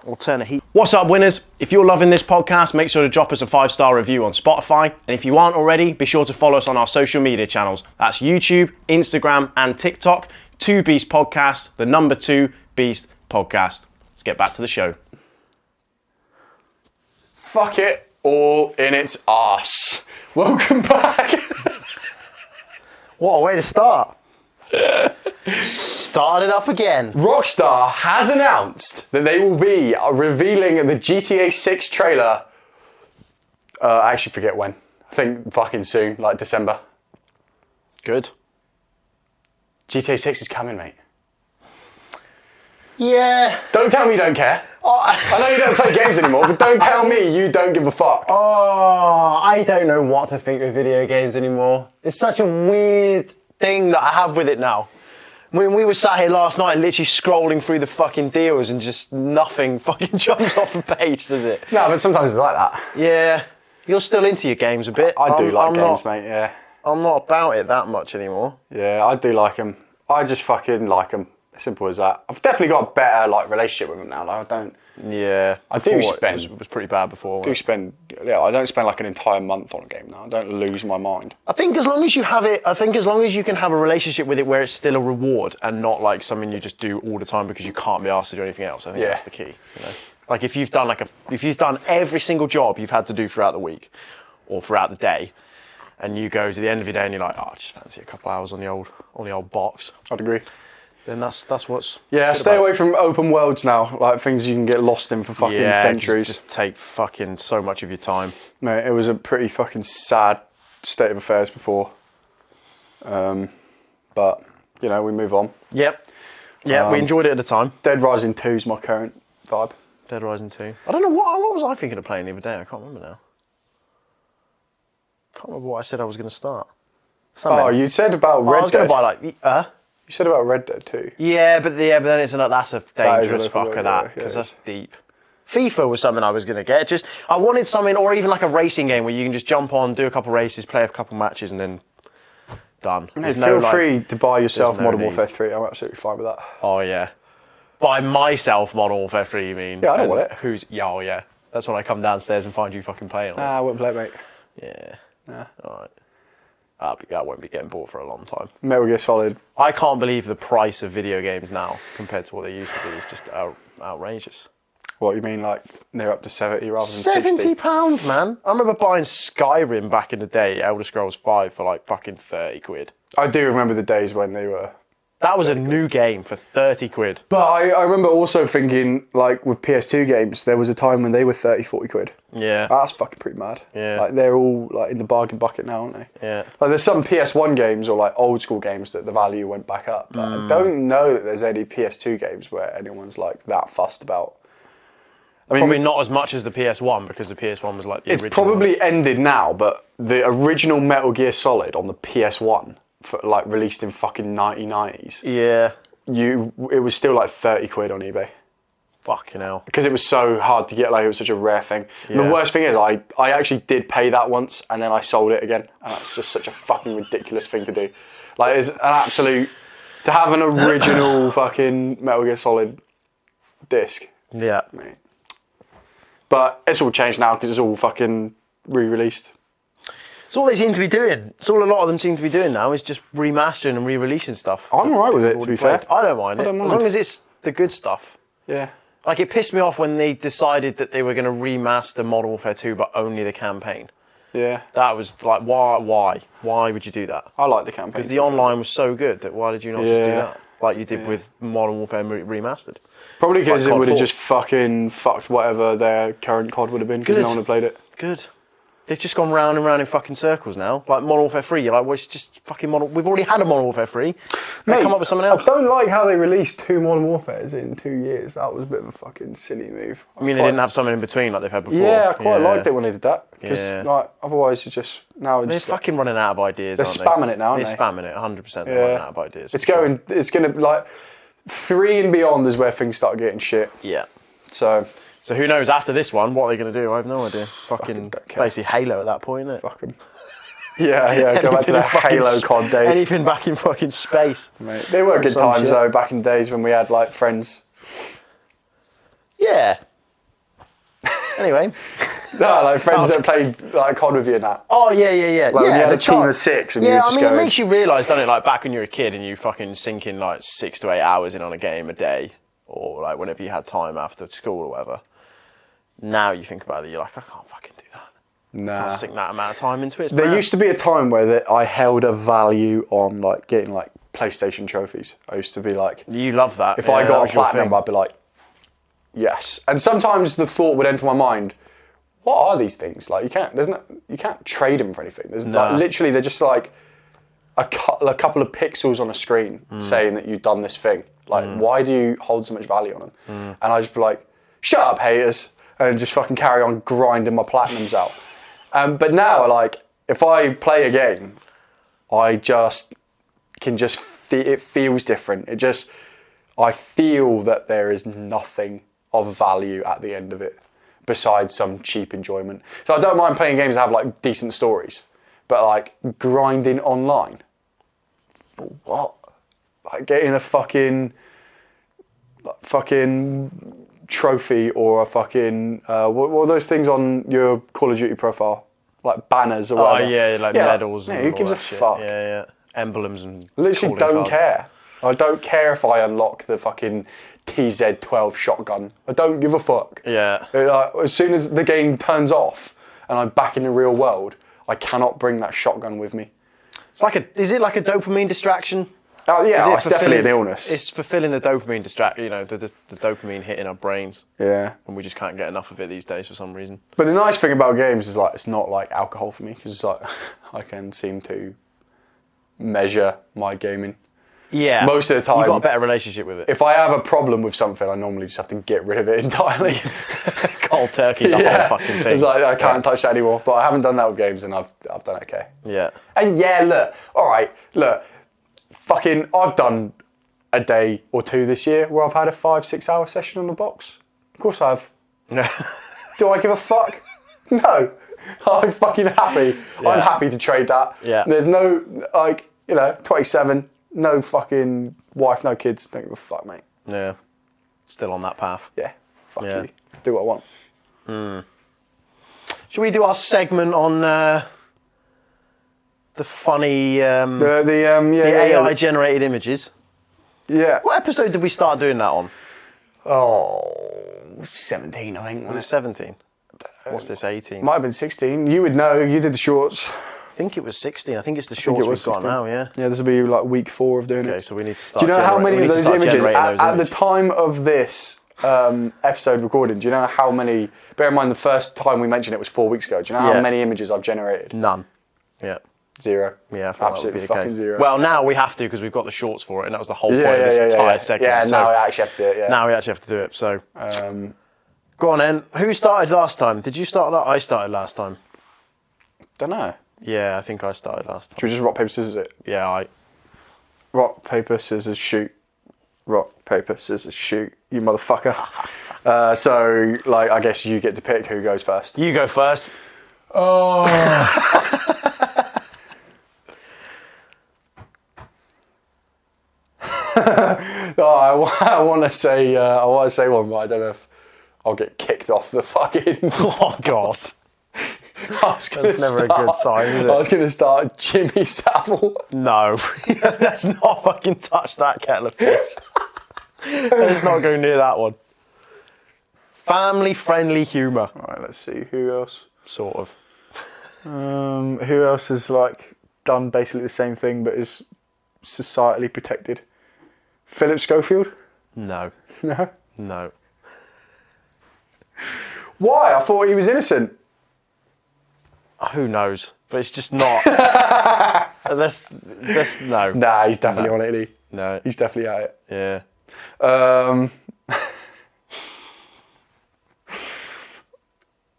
[SPEAKER 2] We'll turn a heat. What's up, winners? If you're loving this podcast, make sure to drop us a 5-star review on Spotify. And if you aren't already, be sure to follow us on our social media channels. That's YouTube, Instagram, and TikTok. 2 Beast Podcast, the number 2 Beast Podcast. Let's get back to the show.
[SPEAKER 1] Fuck it all in its arse. Welcome back.
[SPEAKER 2] What a way to start. Started up again.
[SPEAKER 1] Rockstar has announced that they will be revealing the GTA 6 trailer I actually forget when. I think fucking soon, like December.
[SPEAKER 2] Good.
[SPEAKER 1] GTA 6 is coming, mate.
[SPEAKER 2] Yeah.
[SPEAKER 1] Don't tell me you don't care. I know you don't play games anymore, but don't tell me you don't give a fuck.
[SPEAKER 2] Oh, I don't know what to think of video games anymore. It's such a weird thing that I have with it now. When we were sat here last night literally scrolling through the fucking deals and just nothing fucking jumps off the page, does it?
[SPEAKER 1] No, but sometimes it's like that.
[SPEAKER 2] Yeah. You're still into your games a bit.
[SPEAKER 1] I do like games,
[SPEAKER 2] not,
[SPEAKER 1] mate, yeah.
[SPEAKER 2] I'm not about it that much anymore.
[SPEAKER 1] Yeah, I do like them. I just fucking like them. Simple as that. I've definitely got a better like relationship with them now. Like, I don't.
[SPEAKER 2] Yeah.
[SPEAKER 1] I do spend.
[SPEAKER 2] It was pretty bad before.
[SPEAKER 1] I don't spend like an entire month on a game now. I don't lose my mind.
[SPEAKER 2] I think as long as you have it, as long as you can have a relationship with it where it's still a reward and not like something you just do all the time because you can't be asked to do anything else. I think that's the key. You know? Like if you've done every single job you've had to do throughout the week or throughout the day, and you go to the end of your day and you're like, oh, I just fancy a couple hours on the old box.
[SPEAKER 1] I'd agree.
[SPEAKER 2] Then that's what's...
[SPEAKER 1] Yeah, stay away from open worlds now, like things you can get lost in for fucking centuries.
[SPEAKER 2] Just take fucking so much of your time.
[SPEAKER 1] Mate, it was a pretty fucking sad state of affairs before. But, you know, we move on.
[SPEAKER 2] Yep. Yeah, we enjoyed it at the time.
[SPEAKER 1] Dead Rising 2 is my current vibe.
[SPEAKER 2] Dead Rising 2. I don't know, what was I thinking of playing the other day? I can't remember now. Can't remember what I said I was going to start.
[SPEAKER 1] Oh, you said about Red Dead.
[SPEAKER 2] I was going to buy like...
[SPEAKER 1] You said about Red Dead 2.
[SPEAKER 2] Yeah, but then that's a dangerous fucker, that, because that's deep. FIFA was something I was going to get. I wanted something, or even like a racing game where you can just jump on, do a couple races, play a couple matches, and then done.
[SPEAKER 1] Feel free to buy yourself Modern Warfare 3. I'm absolutely fine with that.
[SPEAKER 2] Oh, yeah. Buy myself Modern Warfare 3, you mean?
[SPEAKER 1] Yeah, I don't want it.
[SPEAKER 2] Oh, yeah. That's when I come downstairs and find you fucking playing on it.
[SPEAKER 1] I wouldn't play it, mate.
[SPEAKER 2] Yeah.
[SPEAKER 1] Nah.
[SPEAKER 2] All right. I won't be getting bought for a long time.
[SPEAKER 1] Metal Gear Solid.
[SPEAKER 2] I can't believe the price of video games now compared to what they used to be. It's just outrageous.
[SPEAKER 1] What, you mean like they're up to 70 rather than 60?
[SPEAKER 2] £70, man. I remember buying Skyrim back in the day, Elder Scrolls 5, for like fucking 30 quid.
[SPEAKER 1] I do remember the days when they were...
[SPEAKER 2] That was a new game for 30 quid.
[SPEAKER 1] But I remember also thinking, like, with PS2 games, there was a time when they were 30, 40 quid.
[SPEAKER 2] Yeah.
[SPEAKER 1] That's fucking pretty mad.
[SPEAKER 2] Yeah.
[SPEAKER 1] Like, they're all, like, in the bargain bucket now, aren't they?
[SPEAKER 2] Yeah.
[SPEAKER 1] Like, there's some PS1 games or, like, old school games that the value went back up. But I don't know that there's any PS2 games where anyone's, like, that fussed about. I mean,
[SPEAKER 2] probably not as much as the PS1, because the PS1 was, like, the original.
[SPEAKER 1] It's probably ended now, but the original Metal Gear Solid on the PS1, like, released in fucking 1990s.
[SPEAKER 2] Yeah.
[SPEAKER 1] It was still like 30 quid on eBay.
[SPEAKER 2] Fucking hell.
[SPEAKER 1] Because it was so hard to get, like, it was such a rare thing. Yeah. The worst thing is I actually did pay that once and then I sold it again. And that's just such a fucking ridiculous thing to do. Like, it's an absolute... To have an original fucking Metal Gear Solid disc.
[SPEAKER 2] Yeah.
[SPEAKER 1] Mate. But it's all changed now because it's all fucking re-released.
[SPEAKER 2] It's all they seem to be doing. It's all a lot of them seem to be doing now is just remastering and re-releasing stuff.
[SPEAKER 1] I'm alright with it, to be fair.
[SPEAKER 2] I don't mind it. As long as it's the good stuff.
[SPEAKER 1] Yeah.
[SPEAKER 2] Like, it pissed me off when they decided that they were going to remaster Modern Warfare 2, but only the campaign.
[SPEAKER 1] Yeah.
[SPEAKER 2] That was like, why? Why would you do that?
[SPEAKER 1] I like the campaign.
[SPEAKER 2] Because the online was so good that why did you not just do that? Like you did with Modern Warfare Remastered.
[SPEAKER 1] Probably because it would have just fucking fucked whatever their current COD would have been, because no one had played it.
[SPEAKER 2] Good. They've just gone round and round in fucking circles now. Like Modern Warfare 3, you're like, well, it's just fucking Modern... We've already had a Modern Warfare 3. Mate, come up with something else.
[SPEAKER 1] I don't like how they released 2 Modern Warfares in 2 years. That was a bit of a fucking silly move.
[SPEAKER 2] I mean, they didn't have something in between like they've had before.
[SPEAKER 1] Yeah, I quite liked it when they did that. Because like, otherwise it's just... Now it's
[SPEAKER 2] they're fucking running out of ideas,
[SPEAKER 1] They're spamming it now, aren't they?
[SPEAKER 2] They're spamming it, 100%. They're running out of ideas.
[SPEAKER 1] It's going to, like... 3 and beyond is where things start getting shit.
[SPEAKER 2] Yeah.
[SPEAKER 1] So
[SPEAKER 2] who knows, after this one, what are they going to do? I have no idea. Fucking basically Halo at that point, isn't it?
[SPEAKER 1] Fucking... Yeah, go back to the Halo COD days.
[SPEAKER 2] Anything back in fucking space.
[SPEAKER 1] Mate, they were good times, though, back in the days when we had, like, friends.
[SPEAKER 2] Yeah. Anyway.
[SPEAKER 1] No, like, friends that played, like, COD with you and that.
[SPEAKER 2] Oh, yeah.
[SPEAKER 1] Like, when you had a team of 6 and you were just going...
[SPEAKER 2] it makes you realise, doesn't it, like, back when you were a kid and you fucking sinking, like, 6 to 8 hours in on a game a day, or, like, whenever you had time after school or whatever. Now you think about it, you're like, I can't fucking do that.
[SPEAKER 1] Nah.
[SPEAKER 2] I can't sink that amount of time into it.
[SPEAKER 1] There used to be a time where I held a value on, like, getting, like, PlayStation trophies. I used to be like...
[SPEAKER 2] You love that.
[SPEAKER 1] If I got a platinum, I'd be like, yes. And sometimes the thought would enter my mind, what are these things? Like, you can't trade them for anything. There's like, literally, they're just like a couple of pixels on a screen saying that you've done this thing. Like, why do you hold so much value on them? And I just be like, shut up, haters, and just fucking carry on grinding my platinums out. But now, like, if I play a game, I just can it feels different. I feel that there is nothing of value at the end of it besides some cheap enjoyment. So I don't mind playing games that have like decent stories, but like grinding online, for what? Like getting a fucking trophy or a fucking what are those things on your Call of Duty profile? Like banners or whatever.
[SPEAKER 2] Oh yeah, like medals.
[SPEAKER 1] Like,
[SPEAKER 2] and
[SPEAKER 1] who gives a
[SPEAKER 2] shit.
[SPEAKER 1] fuck?
[SPEAKER 2] Yeah. Emblems and
[SPEAKER 1] literally don't care. I don't care if I unlock the fucking TZ12 shotgun. I don't give a fuck.
[SPEAKER 2] Yeah.
[SPEAKER 1] As soon as the game turns off and I'm back in the real world, I cannot bring that shotgun with me.
[SPEAKER 2] Is it like a dopamine distraction?
[SPEAKER 1] Oh yeah, it's definitely an illness.
[SPEAKER 2] It's fulfilling the dopamine distraction, the dopamine hitting our brains.
[SPEAKER 1] Yeah.
[SPEAKER 2] And we just can't get enough of it these days for some reason.
[SPEAKER 1] But the nice thing about games is like it's not like alcohol for me because like I can seem to measure my gaming.
[SPEAKER 2] Yeah.
[SPEAKER 1] Most of the time.
[SPEAKER 2] You've got a better relationship with it.
[SPEAKER 1] If I have a problem with something, I normally just have to get rid of it entirely.
[SPEAKER 2] Cold turkey, the whole fucking thing.
[SPEAKER 1] It's like I can't touch that anymore. But I haven't done that with games, and I've done okay.
[SPEAKER 2] Yeah.
[SPEAKER 1] And yeah, look, fucking, I've done a day or two this year where I've had a 5-6 hour session on the box. Of course I have. Do I give a fuck? No. I'm fucking happy. Yeah. I'm happy to trade that.
[SPEAKER 2] Yeah.
[SPEAKER 1] There's no 27. No fucking wife, no kids. Don't give a fuck, mate.
[SPEAKER 2] Yeah. Still on that path.
[SPEAKER 1] Yeah. Fuck you. Do what I want.
[SPEAKER 2] Should we do our segment on the funny the AI generated images?
[SPEAKER 1] Yeah.
[SPEAKER 2] What episode did we start doing that on?
[SPEAKER 1] 17, I think.
[SPEAKER 2] Was it 17? What's this, 18?
[SPEAKER 1] Might have been 16. You would know. You did the shorts.
[SPEAKER 2] I think it was 16. I think it's the shorts we've got now, yeah.
[SPEAKER 1] Yeah, this will be like week 4 of doing it.
[SPEAKER 2] Okay, so we need to start.
[SPEAKER 1] Do you know how many of those images, at the time of this episode recording, do you know how many, bear in mind the first time we mentioned it was 4 weeks ago, do you know how many images I've generated?
[SPEAKER 2] None. Yeah.
[SPEAKER 1] 0.
[SPEAKER 2] Yeah, I thought
[SPEAKER 1] absolutely
[SPEAKER 2] that would be the
[SPEAKER 1] fucking
[SPEAKER 2] case.
[SPEAKER 1] 0.
[SPEAKER 2] Well, now we have to because we've got the shorts for it, and that was the whole point of this entire segment.
[SPEAKER 1] Yeah, now we actually have to do it, yeah.
[SPEAKER 2] Now we actually have to do it, so. Go on then. Who started last time? Did you start? I started last time.
[SPEAKER 1] Don't know.
[SPEAKER 2] Yeah, I think I started last time.
[SPEAKER 1] Should we just rock, paper, scissors it?
[SPEAKER 2] Yeah,
[SPEAKER 1] Rock, paper, scissors, shoot. Rock, paper, scissors, shoot. You motherfucker. So, like, I guess you get to pick who goes first.
[SPEAKER 2] You go first.
[SPEAKER 1] Oh. I want to say one, but I don't know if I'll get kicked off the fucking.
[SPEAKER 2] Oh God. That's never a good sign, is it?
[SPEAKER 1] I was going to start Jimmy Savile.
[SPEAKER 2] No, let's not fucking touch that kettle of fish. Let's not go near that one. Family-friendly humour.
[SPEAKER 1] All right, let's see who else.
[SPEAKER 2] Sort of.
[SPEAKER 1] Who else has like done basically the same thing but is societally protected? Philip Schofield?
[SPEAKER 2] No.
[SPEAKER 1] No.
[SPEAKER 2] No.
[SPEAKER 1] Why? I thought he was innocent.
[SPEAKER 2] Who knows? But it's just not. Let's no.
[SPEAKER 1] Nah, he's definitely on it, isn't he?
[SPEAKER 2] No.
[SPEAKER 1] He's definitely at it.
[SPEAKER 2] Yeah.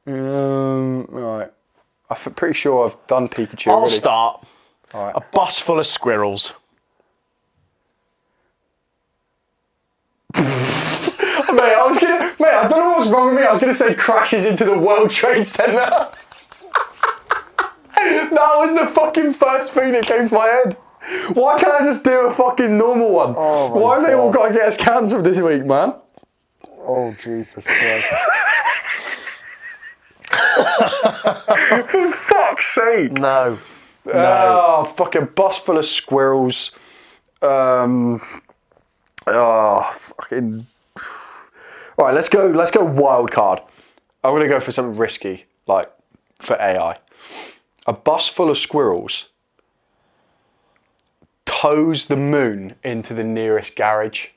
[SPEAKER 1] Right. I'm pretty sure I've done Pikachu
[SPEAKER 2] I'll
[SPEAKER 1] already.
[SPEAKER 2] start.
[SPEAKER 1] All right.
[SPEAKER 2] A bus full of squirrels.
[SPEAKER 1] Mate, I don't know what's wrong with me. I was gonna say crashes into the World Trade Center. That was the fucking first thing that came to my head. Why can't I just do a fucking normal one?
[SPEAKER 2] Oh my
[SPEAKER 1] Why have they all
[SPEAKER 2] God.
[SPEAKER 1] got to get us cancelled this week, man?
[SPEAKER 2] Oh Jesus Christ!
[SPEAKER 1] For fuck's sake!
[SPEAKER 2] No.
[SPEAKER 1] Oh, fucking bus full of squirrels. Fucking. All right, let's go wild card. I'm gonna go for something risky, like for AI. A bus full of squirrels tows the moon into the nearest garage.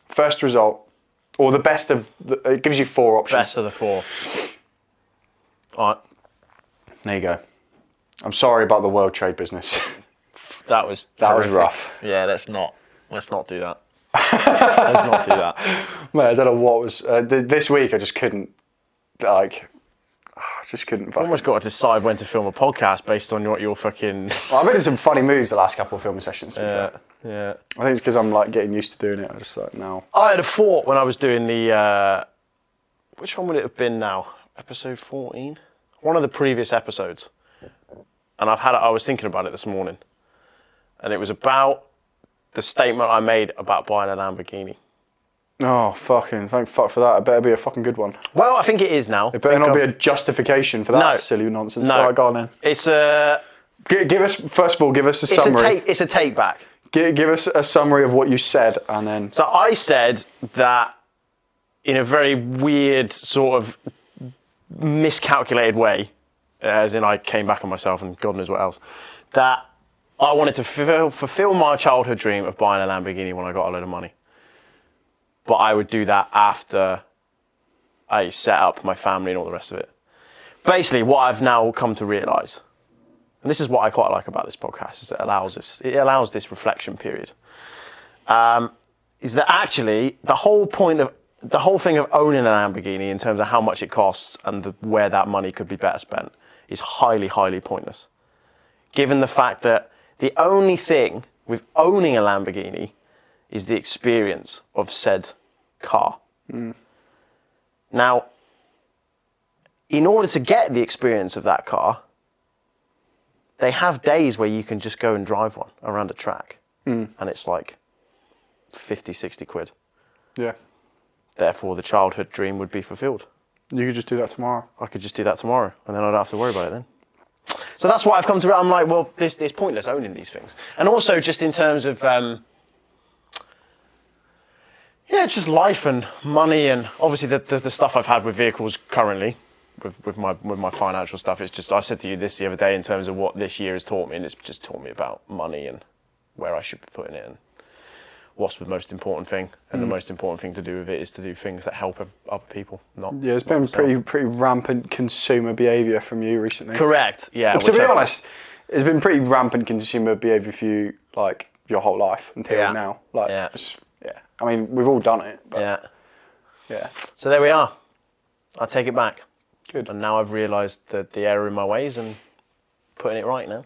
[SPEAKER 1] First result, Or the best of... it gives you 4 options.
[SPEAKER 2] Best of the 4. All right.
[SPEAKER 1] There you go. I'm sorry about the world trade business.
[SPEAKER 2] That was
[SPEAKER 1] rough.
[SPEAKER 2] Yeah, let's not do that. Let's not do that.
[SPEAKER 1] Man, I don't know what was... this week I just couldn't... Like... I just couldn't
[SPEAKER 2] You've
[SPEAKER 1] fucking...
[SPEAKER 2] almost got to decide when to film a podcast based on what you're fucking...
[SPEAKER 1] Well, I've been in some funny moods the last couple of filming sessions, to be fair.
[SPEAKER 2] Yeah.
[SPEAKER 1] I think it's because I'm like getting used to doing it. I just like, now.
[SPEAKER 2] I had a thought when I was doing the... which one would it have been now? Episode 14? One of the previous episodes. And I was thinking about it this morning. And it was about the statement I made about buying a Lamborghini.
[SPEAKER 1] Oh, fucking, thank fuck for that. It better be a fucking good one.
[SPEAKER 2] Well, I think it is now.
[SPEAKER 1] It better not be a justification for that silly nonsense.
[SPEAKER 2] No.
[SPEAKER 1] All right, go on then.
[SPEAKER 2] It's a...
[SPEAKER 1] Give us, first of all, give us a summary.
[SPEAKER 2] It's a take back.
[SPEAKER 1] Give us a summary of what you said, and then...
[SPEAKER 2] So I said that in a very weird sort of miscalculated way, as in I came back on myself and God knows what else, that I wanted to fulfill my childhood dream of buying a Lamborghini when I got a load of money. But I would do that after I set up my family and all the rest of it. Basically, what I've now come to realise, and this is what I quite like about this podcast, is it allows this reflection period, is that actually the whole thing of owning a Lamborghini in terms of how much it costs and where that money could be better spent is highly, highly pointless. Given the fact that the only thing with owning a Lamborghini is the experience of said car. Now, in order to get the experience of that car, they have days where you can just go and drive one around a track, and it's like 50, 60 quid.
[SPEAKER 1] Yeah.
[SPEAKER 2] Therefore, the childhood dream would be fulfilled.
[SPEAKER 1] You could just do that tomorrow.
[SPEAKER 2] I could just do that tomorrow, and then I don't have to worry about it then. So that's why I've come to it. I'm like, well, it's pointless owning these things. And also just in terms of, just life and money, and obviously the stuff I've had with vehicles currently, with my financial stuff. It's just, I said to you this the other day in terms of what this year has taught me, and it's just taught me about money and where I should be putting it and what's the most important thing. And the most important thing to do with it is to do things that help other people, not...
[SPEAKER 1] Yeah, it's been pretty rampant consumer behaviour from you recently.
[SPEAKER 2] Correct, yeah.
[SPEAKER 1] To be honest, it's been pretty rampant consumer behaviour for you, like, your whole life until now. Like, I mean, we've all done it, but... Yeah.
[SPEAKER 2] So there we are. I take it back.
[SPEAKER 1] Good.
[SPEAKER 2] And now I've realised the error in my ways and putting it right now.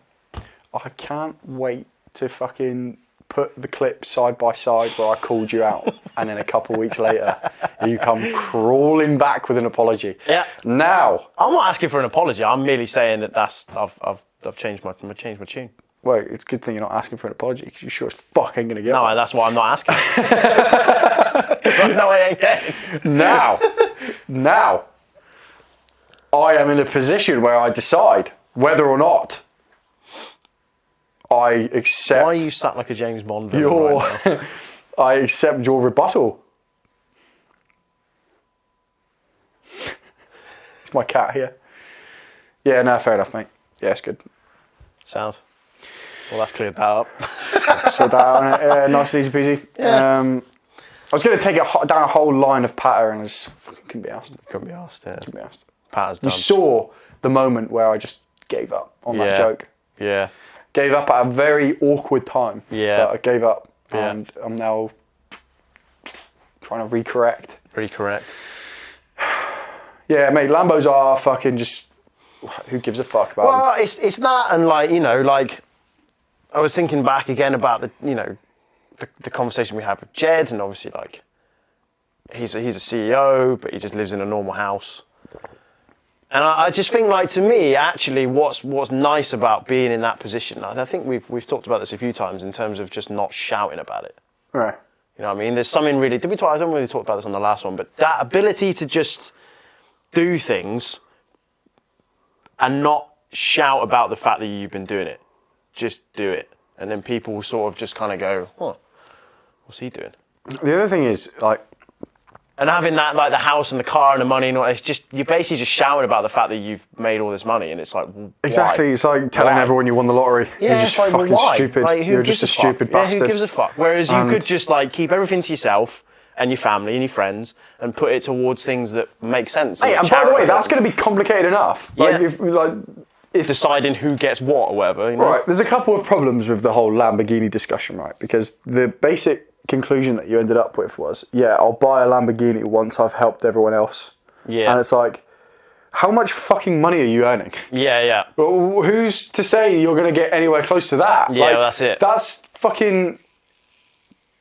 [SPEAKER 1] I can't wait to fucking put the clip side by side where I called you out, and then a couple of weeks later, you come crawling back with an apology.
[SPEAKER 2] Yeah.
[SPEAKER 1] Now,
[SPEAKER 2] I'm not asking for an apology. I'm merely saying that I've changed my tune.
[SPEAKER 1] Well, it's a good thing you're not asking for an apology, because you're sure as fuck ain't gonna get one.
[SPEAKER 2] No, that's why I'm not asking. No, I ain't getting.
[SPEAKER 1] Now, I am in a position where I decide whether or not I accept...
[SPEAKER 2] Why are you sat like a James Bond villain right now?
[SPEAKER 1] I accept your rebuttal. It's my cat here. Yeah, no, fair enough, mate. Yeah, it's good.
[SPEAKER 2] Sound. Well, that's cleared that up.
[SPEAKER 1] Sort that out, innit? Nice and easy peasy.
[SPEAKER 2] Yeah.
[SPEAKER 1] I was going to take it down a whole line of patter, and I just couldn't be asked.
[SPEAKER 2] Couldn't be asked, yeah.
[SPEAKER 1] Couldn't be asked.
[SPEAKER 2] Patter's done.
[SPEAKER 1] You saw the moment where I just gave up on that joke.
[SPEAKER 2] Yeah.
[SPEAKER 1] Gave up at a very awkward time.
[SPEAKER 2] Yeah.
[SPEAKER 1] But I gave up, and I'm now trying to recorrect. Yeah, mate, Lambos are fucking just... Who gives a fuck about them?
[SPEAKER 2] Well, it's that, and like, you know, like, I was thinking back again about the conversation we had with Jed, and obviously, like, he's a CEO, but he just lives in a normal house. And I just think, like, to me, actually, what's nice about being in that position, I think we've talked about this a few times in terms of just not shouting about it.
[SPEAKER 1] Right.
[SPEAKER 2] You know what I mean? There's something really... I don't really talk about this on the last one, but that ability to just do things and not shout about the fact that you've been doing it. Just do it. And then people sort of just kind of go, what's he doing?
[SPEAKER 1] The other thing is, like...
[SPEAKER 2] And having that, like, the house and the car and the money and all, it's just... You're basically just shouting about the fact that you've made all this money, and it's like, why?
[SPEAKER 1] Exactly. It's like telling everyone you won the lottery.
[SPEAKER 2] Yeah,
[SPEAKER 1] you're just
[SPEAKER 2] like,
[SPEAKER 1] fucking stupid.
[SPEAKER 2] Like,
[SPEAKER 1] you're just a stupid bastard.
[SPEAKER 2] Yeah, who gives a fuck? Whereas you could just, like, keep everything to yourself and your family and your friends and put it towards things that make sense.
[SPEAKER 1] Hey, and by the way, that's going to be complicated enough. Like, if
[SPEAKER 2] deciding who gets what or whatever. You know?
[SPEAKER 1] Right, there's a couple of problems with the whole Lamborghini discussion, right? Because the basic conclusion that you ended up with was, I'll buy a Lamborghini once I've helped everyone else. Yeah. And it's like, how much fucking money are you earning?
[SPEAKER 2] Yeah.
[SPEAKER 1] Well, who's to say you're going to get anywhere close to that?
[SPEAKER 2] Yeah, well, that's it.
[SPEAKER 1] That's fucking...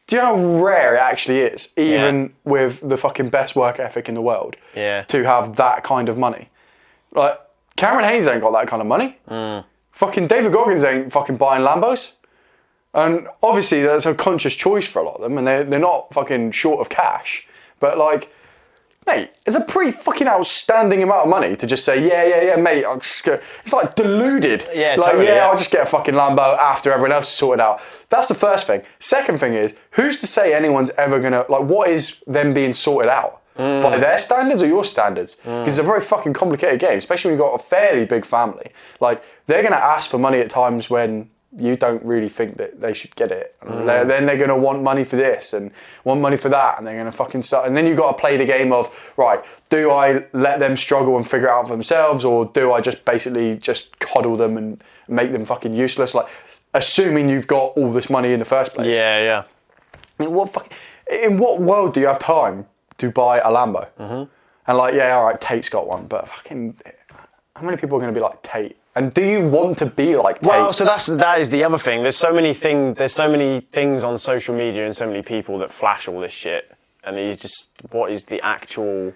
[SPEAKER 1] Do you know how rare it actually is, even with the fucking best work ethic in the world, to have that kind of money? Like, Cameron Hayes ain't got that kind of money. Fucking David Goggins ain't fucking buying Lambos. And obviously that's a conscious choice for a lot of them, and they're not fucking short of cash. But like... Mate, it's a pretty fucking outstanding amount of money to just say, yeah, mate, I'm just gonna... It's like deluded.
[SPEAKER 2] Yeah,
[SPEAKER 1] like,
[SPEAKER 2] totally,
[SPEAKER 1] I'll just get a fucking Lambo after everyone else is sorted out. That's the first thing. Second thing is, who's to say anyone's ever gonna... Like, what is them being sorted out? By their standards or your standards? Because it's a very fucking complicated game, especially when you've got a fairly big family. Like, they're gonna ask for money at times when you don't really think that they should get it. Then they're going to want money for this and want money for that, and they're going to fucking start. And then you've got to play the game of, right, do I let them struggle and figure it out for themselves, or do I just basically just coddle them and make them fucking useless? Like, assuming you've got all this money in the first place.
[SPEAKER 2] Yeah.
[SPEAKER 1] I mean, in what world do you have time to buy a Lambo? And like, all right, Tate's got one, but fucking, how many people are going to be like Tate? And do you want to be like Tate?
[SPEAKER 2] Well, so that is the other thing. There's so many things on social media and so many people that flash all this shit. And you just, what is the actual...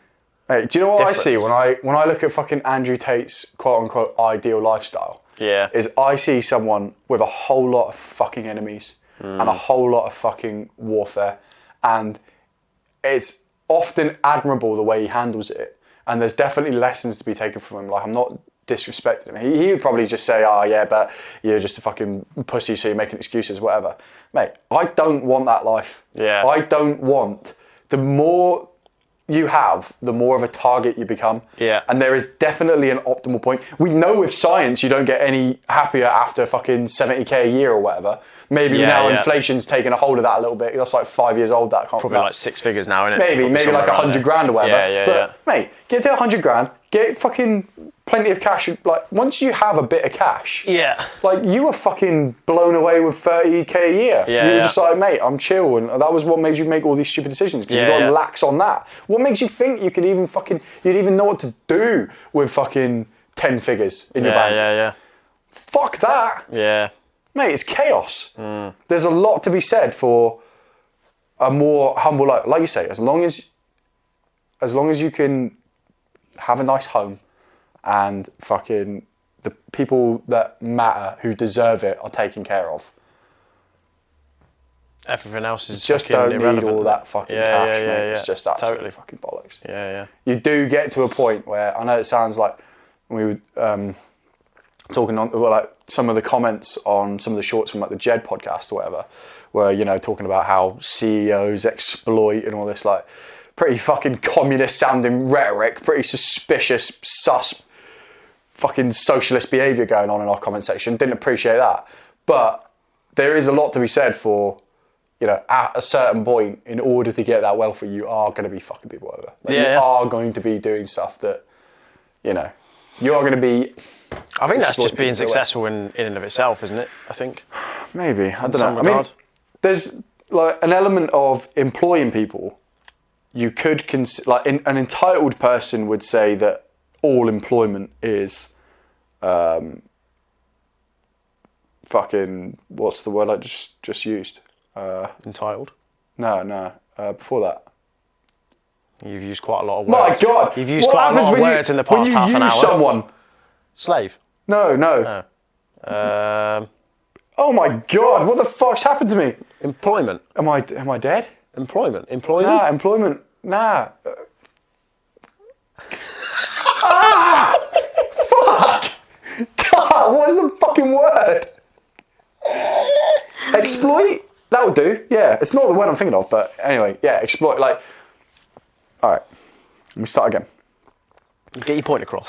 [SPEAKER 1] Hey, do you know what difference? I see when I look at fucking Andrew Tate's quote unquote ideal lifestyle?
[SPEAKER 2] Yeah.
[SPEAKER 1] Is I see someone with a whole lot of fucking enemies and a whole lot of fucking warfare, and it's often admirable the way he handles it. And there's definitely lessons to be taken from him. Like, I'm not disrespecting him. He would probably just say, but you're just a fucking pussy, so you're making excuses, whatever. Mate, I don't want that life.
[SPEAKER 2] Yeah.
[SPEAKER 1] I don't want... The more you have, the more of a target you become.
[SPEAKER 2] Yeah.
[SPEAKER 1] And there is definitely an optimal point. We know with science you don't get any happier after fucking 70k a year or whatever. Maybe now inflation's taken a hold of that a little bit. That's like 5 years old. That can't
[SPEAKER 2] probably like 6 figures now, isn't
[SPEAKER 1] it? Maybe like 100 grand or whatever.
[SPEAKER 2] Yeah.
[SPEAKER 1] Mate, get to 100 grand, get fucking plenty of cash. Like, once you have a bit of cash, like, you were fucking blown away with 30k a year. You were just like, mate, I'm chill, and that was what made you make all these stupid decisions, because you got lax on that. What makes you think you could even you'd even know what to do with fucking 10 figures in your bank?
[SPEAKER 2] Yeah.
[SPEAKER 1] Fuck that.
[SPEAKER 2] Yeah.
[SPEAKER 1] Mate, it's chaos. There's a lot to be said for a more humble life. Like you say, as long as you can have a nice home, and fucking the people that matter, who deserve it, are taken care of.
[SPEAKER 2] Everything else is
[SPEAKER 1] just don't need all that fucking cash, mate. It's just absolutely fucking bollocks.
[SPEAKER 2] Yeah.
[SPEAKER 1] You do get to a point where, I know it sounds like we were talking on like some of the comments on some of the shorts from like the Jed podcast or whatever, where, you know, talking about how CEOs exploit and all this like pretty fucking communist sounding rhetoric, pretty suspicious, sus fucking socialist behaviour going on in our comment section. Didn't appreciate that. But there is a lot to be said for, you know, at a certain point, in order to get that wealthy, you are going to be fucking people over. Like, you are going to be doing stuff that, you know, you are going to be...
[SPEAKER 2] I think that's just being successful in and of itself, isn't it? I think.
[SPEAKER 1] Maybe. I don't know. I mean, there's like an element of employing people. You could like an entitled person would say that all employment is fucking, what's the word I just used?
[SPEAKER 2] Entitled?
[SPEAKER 1] No. Before that.
[SPEAKER 2] You've used quite a lot of words.
[SPEAKER 1] My God!
[SPEAKER 2] You've used quite a lot of words in the past half an hour.
[SPEAKER 1] When you use someone...
[SPEAKER 2] Slave?
[SPEAKER 1] No. Oh my God! What the fuck's happened to me?
[SPEAKER 2] Employment.
[SPEAKER 1] Am I dead?
[SPEAKER 2] Employment. Employee?
[SPEAKER 1] Nah, employment. Nah. Fuck! God, what is the fucking word? Exploit? That would do. Yeah, it's not the word I'm thinking of, but anyway, yeah, exploit. Like, all right, let me start again.
[SPEAKER 2] Get your point across.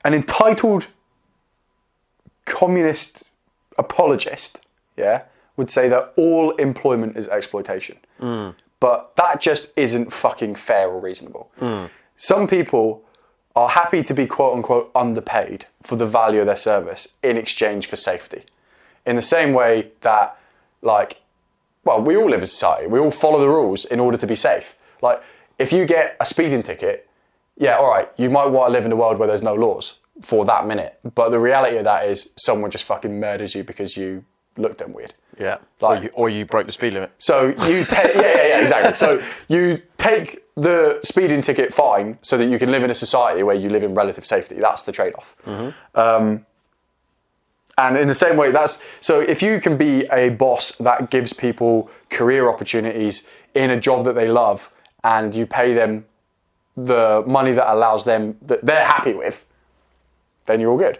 [SPEAKER 1] An entitled communist apologist, would say that all employment is exploitation. but that just isn't fucking fair or reasonable. Some people are happy to be quote unquote underpaid for the value of their service in exchange for safety. In the same way that, like, well, we all live in society. We all follow the rules in order to be safe. Like, if you get a speeding ticket, yeah, all right, you might want to live in a world where there's no laws for that minute. But the reality of that is someone just fucking murders you because you looked at them weird.
[SPEAKER 2] Yeah.
[SPEAKER 1] Like,
[SPEAKER 2] or you broke the speed limit.
[SPEAKER 1] So you take, yeah, exactly. So you take the speeding ticket fine so that you can live in a society where you live in relative safety. That's the trade-off. And in the same way, so if you can be a boss that gives people career opportunities in a job that they love and you pay them the money that allows them, that they're happy with, then you're all good.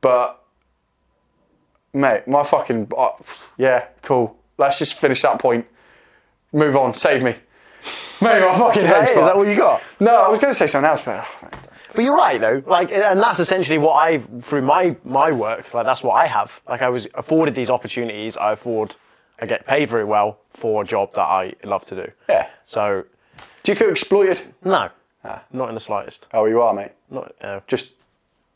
[SPEAKER 1] But, mate, my fucking, yeah, cool. Let's just finish that point. Move on, save me. Mate, my fucking head's fucked.
[SPEAKER 2] Is that all you got?
[SPEAKER 1] No, I was going to say something else, but...
[SPEAKER 2] But you're right though, like, and that's essentially what through my work, like that's what I have. Like I was afforded these opportunities, I get paid very well for a job that I love to do.
[SPEAKER 1] Yeah.
[SPEAKER 2] So.
[SPEAKER 1] Do you feel exploited?
[SPEAKER 2] No, not in the slightest.
[SPEAKER 1] Oh, you are, mate.
[SPEAKER 2] Not.
[SPEAKER 1] Just,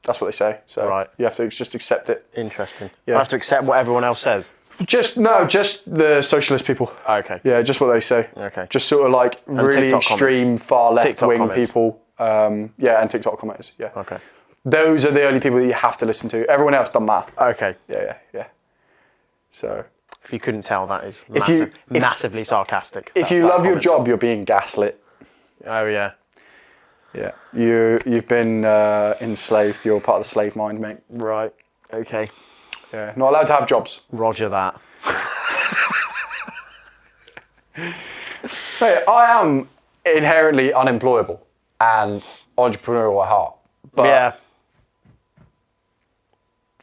[SPEAKER 1] that's what they say, so
[SPEAKER 2] right.
[SPEAKER 1] You have to just accept it.
[SPEAKER 2] Interesting.
[SPEAKER 1] Yeah.
[SPEAKER 2] I have to accept what everyone else says.
[SPEAKER 1] Just the socialist people.
[SPEAKER 2] Okay.
[SPEAKER 1] Yeah, just what they say.
[SPEAKER 2] Okay.
[SPEAKER 1] Just sort of like really
[SPEAKER 2] TikTok
[SPEAKER 1] extreme, far left-wing
[SPEAKER 2] comments.
[SPEAKER 1] people. Yeah, and TikTok commenters. Yeah.
[SPEAKER 2] Okay.
[SPEAKER 1] Those are the only people that you have to listen to. Everyone else doesn't matter.
[SPEAKER 2] Okay.
[SPEAKER 1] Yeah. So.
[SPEAKER 2] If you couldn't tell, that is massively sarcastic.
[SPEAKER 1] If you love your job, you're being gaslit.
[SPEAKER 2] Oh yeah.
[SPEAKER 1] Yeah. You've been enslaved. You're part of the slave mind, mate.
[SPEAKER 2] Right. Okay.
[SPEAKER 1] Yeah. Not allowed to have jobs.
[SPEAKER 2] Roger that.
[SPEAKER 1] Mate, I am inherently unemployable and entrepreneurial at heart. But
[SPEAKER 2] yeah.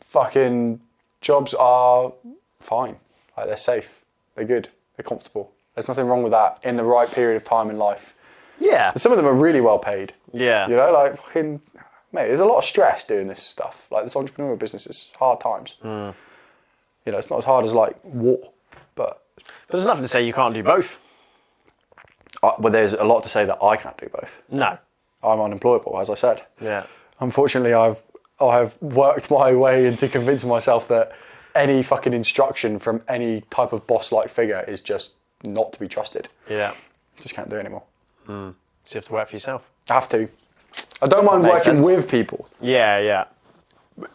[SPEAKER 1] Fucking jobs are fine. Like, they're safe. They're good. They're comfortable. There's nothing wrong with that in the right period of time in life.
[SPEAKER 2] Yeah.
[SPEAKER 1] And some of them are really well paid.
[SPEAKER 2] Yeah.
[SPEAKER 1] You know, like fucking, mate, there's a lot of stress doing this stuff. Like, this entrepreneurial business is hard times. You know, it's not as hard as like war, but
[SPEAKER 2] there's nothing to say you can't do both.
[SPEAKER 1] Well, there's a lot to say that I can't do both.
[SPEAKER 2] No.
[SPEAKER 1] I'm unemployable, as I said.
[SPEAKER 2] Yeah.
[SPEAKER 1] Unfortunately, I have worked my way into convincing myself that any fucking instruction from any type of boss-like figure is just not to be trusted.
[SPEAKER 2] Yeah.
[SPEAKER 1] Just can't do it anymore.
[SPEAKER 2] So you have to work for yourself.
[SPEAKER 1] I have to. I don't mind
[SPEAKER 2] Makes
[SPEAKER 1] working
[SPEAKER 2] sense.
[SPEAKER 1] with people.
[SPEAKER 2] Yeah.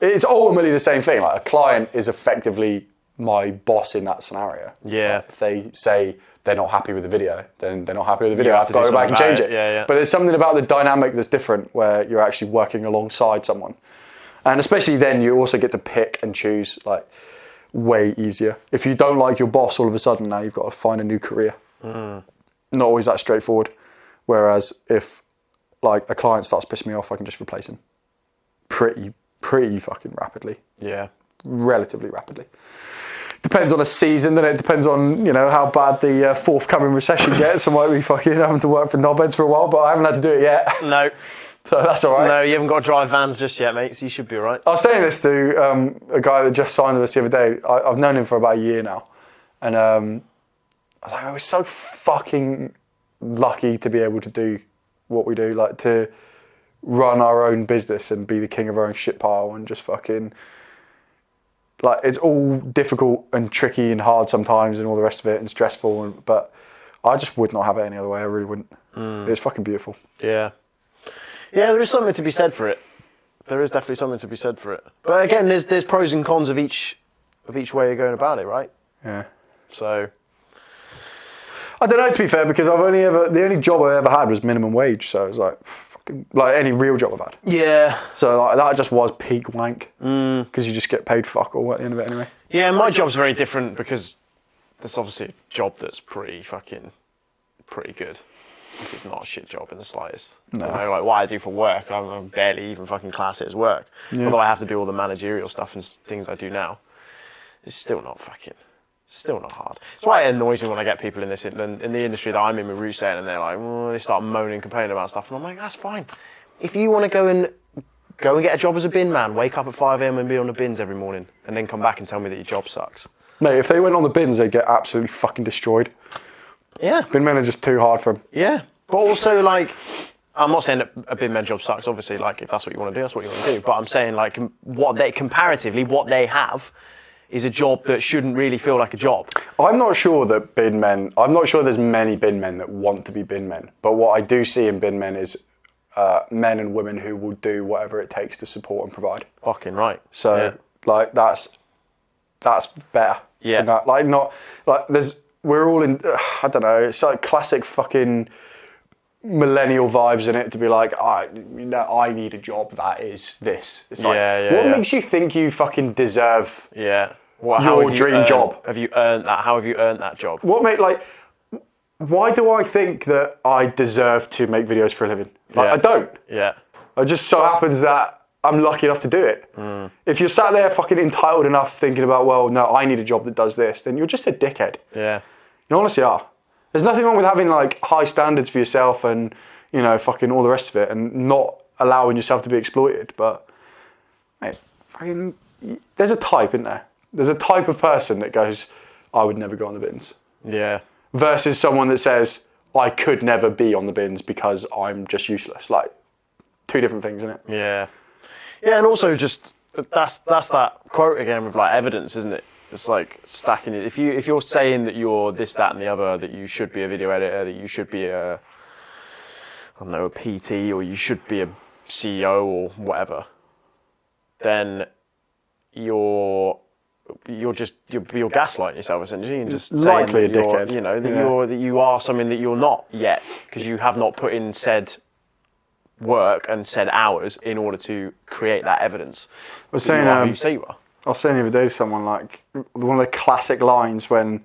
[SPEAKER 1] It's ultimately the same thing. Like, a client is effectively my boss in that scenario.
[SPEAKER 2] Yeah.
[SPEAKER 1] Like, if they say they're not happy with the video, then they're not happy with the video.
[SPEAKER 2] You
[SPEAKER 1] I
[SPEAKER 2] have
[SPEAKER 1] have
[SPEAKER 2] to
[SPEAKER 1] to go
[SPEAKER 2] do
[SPEAKER 1] back and
[SPEAKER 2] something
[SPEAKER 1] change
[SPEAKER 2] about
[SPEAKER 1] it.
[SPEAKER 2] it. Yeah.
[SPEAKER 1] But there's something about the dynamic that's different where you're actually working alongside someone. And especially then, you also get to pick and choose, like, way easier. If you don't like your boss, all of a sudden now you've got to find a new career. Not always that straightforward. Whereas if, like, a client starts pissing me off, I can just replace him pretty fucking rapidly.
[SPEAKER 2] Yeah.
[SPEAKER 1] Relatively rapidly. Depends on a season, then it depends on, you know, how bad the forthcoming recession gets. I might be fucking having to work for knobheads for a while, but I haven't had to do it yet.
[SPEAKER 2] No.
[SPEAKER 1] So that's all right.
[SPEAKER 2] No, you haven't got to drive vans just yet, mate, so you should be all right.
[SPEAKER 1] I was saying this to a guy that just signed with us the other day. I've known him for about a year now. And I was like, we're so fucking lucky to be able to do what we do, like to run our own business and be the king of our own shit pile and just fucking... Like, it's all difficult and tricky and hard sometimes and all the rest of it and stressful, but I just would not have it any other way. I really wouldn't. It's fucking beautiful.
[SPEAKER 2] Yeah. Yeah, there is something to be said for it. There is definitely something to be said for it. But again, there's pros and cons of each way you're going about it, right?
[SPEAKER 1] Yeah.
[SPEAKER 2] So...
[SPEAKER 1] I don't know, to be fair, because the only job I ever had was minimum wage, so it was like, fucking, like any real job I've had.
[SPEAKER 2] Yeah.
[SPEAKER 1] So like, that just was peak wank, because you just get paid fuck all at the end of it anyway.
[SPEAKER 2] Yeah, my job's very different because there's obviously a job that's pretty good. It's not a shit job in the slightest.
[SPEAKER 1] No.
[SPEAKER 2] You know, like what I do for work, I'm barely even fucking class it as work.
[SPEAKER 1] Yeah.
[SPEAKER 2] Although I have to do all the managerial stuff and things I do now, it's still not hard. That's why it annoys me when I get people in the industry that I'm in with Rousset and they're like, oh, they start moaning, complaining about stuff, and I'm like, that's fine. If you want to go and get a job as a bin man, wake up at 5 a.m. and be on the bins every morning, and then come back and tell me that your job sucks.
[SPEAKER 1] Mate, if they went on the bins, they'd get absolutely fucking destroyed.
[SPEAKER 2] Yeah.
[SPEAKER 1] Bin men are just too hard for them.
[SPEAKER 2] Yeah. But also, like, I'm not saying that a bin man job sucks, obviously, like, if that's what you want to do, that's what you want to do. But I'm saying, like, comparatively, what they have is a job that shouldn't really feel like a job.
[SPEAKER 1] I'm not sure there's many bin men that want to be bin men. But what I do see in bin men is men and women who will do whatever it takes to support and provide.
[SPEAKER 2] Fucking right.
[SPEAKER 1] So, like, that's better.
[SPEAKER 2] Yeah.
[SPEAKER 1] That. Like, not, like, we're all in, I don't know, it's like classic fucking millennial vibes in it to be like, I need a job that is this. It's like, what makes you think you fucking deserve your dream job?
[SPEAKER 2] Have you earned that? How have you earned that job?
[SPEAKER 1] Why do I think that I deserve to make videos for a living? Like, I don't.
[SPEAKER 2] Yeah.
[SPEAKER 1] It just so happens that I'm lucky enough to do it. If you're sat there fucking entitled enough thinking about, well, no, I need a job that does this, then you're just a dickhead.
[SPEAKER 2] Yeah.
[SPEAKER 1] You honestly are. There's nothing wrong with having like high standards for yourself and, you know, fucking all the rest of it and not allowing yourself to be exploited. But, mate, fucking, there's a type, isn't there? There's a type of person that goes, I would never go on the bins.
[SPEAKER 2] Yeah.
[SPEAKER 1] Versus someone that says, I could never be on the bins because I'm just useless. Like, two different things, isn't it?
[SPEAKER 2] Yeah. Yeah, and also just, that's that quote again with like evidence, isn't it? It's like stacking it. If you're saying that you're this, that, and the other, that you should be a video editor, that you should be a PT, or you should be a CEO or whatever, then you're gaslighting yourself essentially, and just
[SPEAKER 1] likely
[SPEAKER 2] saying that
[SPEAKER 1] a dickhead.
[SPEAKER 2] you know that you are something that you're not yet, because you have not put in said work and said hours in order to create that evidence.
[SPEAKER 1] I was saying,
[SPEAKER 2] you say you are.
[SPEAKER 1] I was saying the other day to someone, like, one of the classic lines when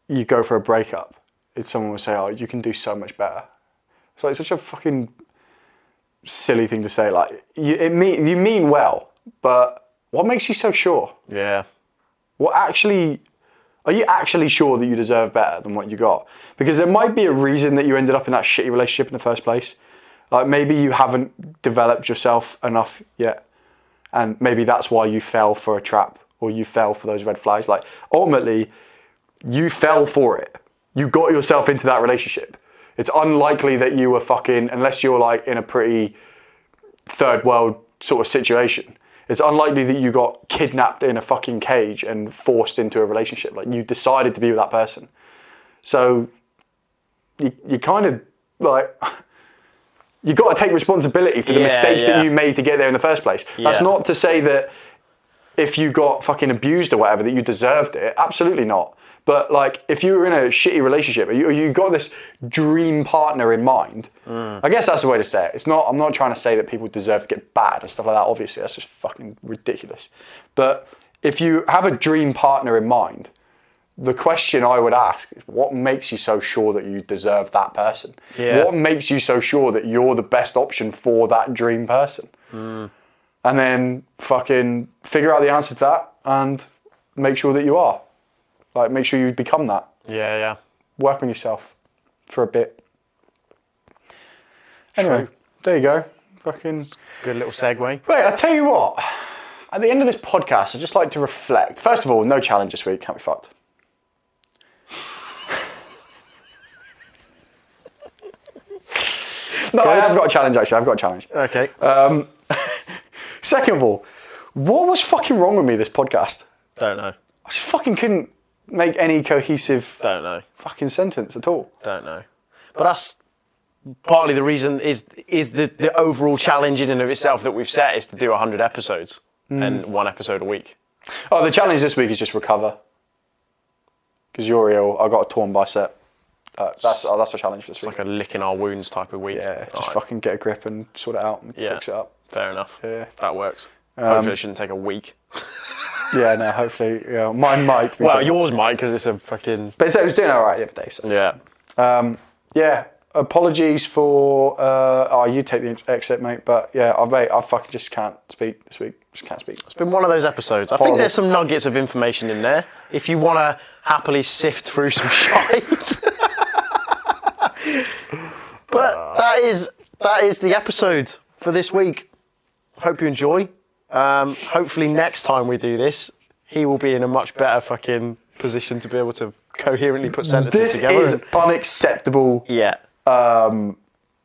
[SPEAKER 1] you go for a breakup is someone will say, oh, you can do so much better. It's like such a fucking silly thing to say. Like, you mean well, but what makes you so sure?
[SPEAKER 2] Yeah.
[SPEAKER 1] Are you actually sure that you deserve better than what you got? Because there might be a reason that you ended up in that shitty relationship in the first place. Like, maybe you haven't developed yourself enough yet. And maybe that's why you fell for a trap or you fell for those red flags. Like, ultimately, you fell for it. You got yourself into that relationship. It's unlikely that you were fucking, unless you're like in a pretty third world sort of situation, it's unlikely that you got kidnapped in a fucking cage and forced into a relationship. Like, you decided to be with that person. So you kind of like... You got to take responsibility for the mistakes that you made to get there in the first place. That's not to say that if you got fucking abused or whatever that you deserved it. Absolutely not. But like, if you were in a shitty relationship, or you got this dream partner in mind, I guess that's the way to say it. I'm not trying to say that people deserve to get bad and stuff like that. Obviously, that's just fucking ridiculous. But if you have a dream partner in mind, the question I would ask is, what makes you so sure that you deserve that person?
[SPEAKER 2] Yeah.
[SPEAKER 1] What makes you so sure that you're the best option for that dream person? And then fucking figure out the answer to that and make sure that you are. Like, make sure you become that.
[SPEAKER 2] Yeah, yeah.
[SPEAKER 1] Work on yourself for a bit. Anyway, there you go. Fucking
[SPEAKER 2] good little segue.
[SPEAKER 1] Wait, I tell you what. At the end of this podcast, I'd just like to reflect. First of all, no challenge this week. Can't be fucked. No, I have got a challenge, actually. I've got a challenge.
[SPEAKER 2] Okay.
[SPEAKER 1] Second of all, what was fucking wrong with me this podcast?
[SPEAKER 2] Don't know.
[SPEAKER 1] I just fucking couldn't make any cohesive fucking sentence at all.
[SPEAKER 2] Don't know. But that's partly the reason is the overall challenge in and of itself that we've set is to do 100 episodes and one episode a week.
[SPEAKER 1] Oh, the challenge this week is just recover. Because you're ill. I got a torn bicep. That's a challenge this week.
[SPEAKER 2] It's like a licking our wounds type of week.
[SPEAKER 1] Yeah, just fucking get a grip and sort it out and fix it up.
[SPEAKER 2] Fair enough.
[SPEAKER 1] Yeah.
[SPEAKER 2] That works. Hopefully it shouldn't take a week.
[SPEAKER 1] Yeah, no, hopefully. Yeah, mine might.
[SPEAKER 2] Well, yours might, because it's a fucking...
[SPEAKER 1] But it was doing all right the other day. So.
[SPEAKER 2] Yeah.
[SPEAKER 1] Yeah, apologies for... you take the exit, mate. But yeah, I fucking just can't speak this week. Just can't speak.
[SPEAKER 2] It's been one of those episodes. I think there's some nuggets of information in there. If you want to happily sift through some shite. But that is the episode for this week. Hope you enjoy. Hopefully next time we do this, he will be in a much better fucking position to be able to coherently put sentences
[SPEAKER 1] This
[SPEAKER 2] together.
[SPEAKER 1] is unacceptable
[SPEAKER 2] Yeah.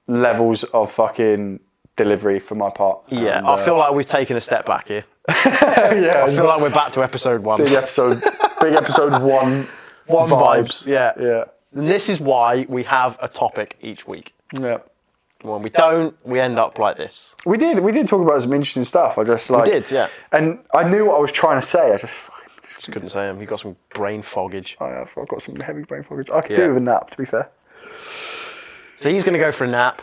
[SPEAKER 1] levels of fucking delivery for my part.
[SPEAKER 2] Yeah,
[SPEAKER 1] And,
[SPEAKER 2] I feel like we've taken a step back here.
[SPEAKER 1] yeah,
[SPEAKER 2] I feel like we're back to episode 1.
[SPEAKER 1] big episode 1
[SPEAKER 2] vibes. Yeah.
[SPEAKER 1] Yeah.
[SPEAKER 2] And this is why we have a topic each week.
[SPEAKER 1] Yeah.
[SPEAKER 2] When we don't, we end up like this.
[SPEAKER 1] We did talk about some interesting stuff. I just like...
[SPEAKER 2] We did, yeah.
[SPEAKER 1] And I knew what I was trying to say. I just
[SPEAKER 2] Couldn't say them. You got some brain foggage.
[SPEAKER 1] I've got some heavy brain foggage. I could
[SPEAKER 2] Yeah.
[SPEAKER 1] do with a nap, to be fair.
[SPEAKER 2] So he's going to go for a nap.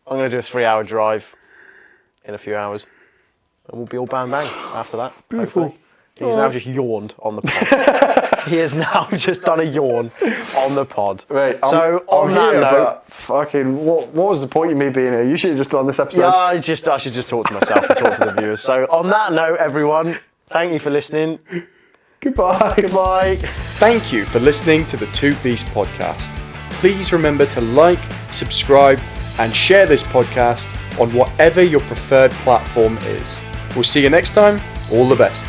[SPEAKER 2] I'm going to do a 3-hour drive in a few hours. And we'll be all bang bang after that.
[SPEAKER 1] Beautiful.
[SPEAKER 2] Hopefully. He's now just yawned on the pod. He has now just done a yawn on the pod.
[SPEAKER 1] Right,
[SPEAKER 2] so
[SPEAKER 1] I'm
[SPEAKER 2] on that
[SPEAKER 1] here,
[SPEAKER 2] note,
[SPEAKER 1] but fucking, what was the point of me being here? You should have just done this episode.
[SPEAKER 2] yeah, I should just talk to myself and talk to the viewers. So on that note, everyone, thank you for listening.
[SPEAKER 1] Goodbye.
[SPEAKER 2] Goodbye.
[SPEAKER 1] Thank you for listening to the Two Beast podcast. Please remember to like, subscribe, and share this podcast on whatever your preferred platform is. We'll see you next time. All the best.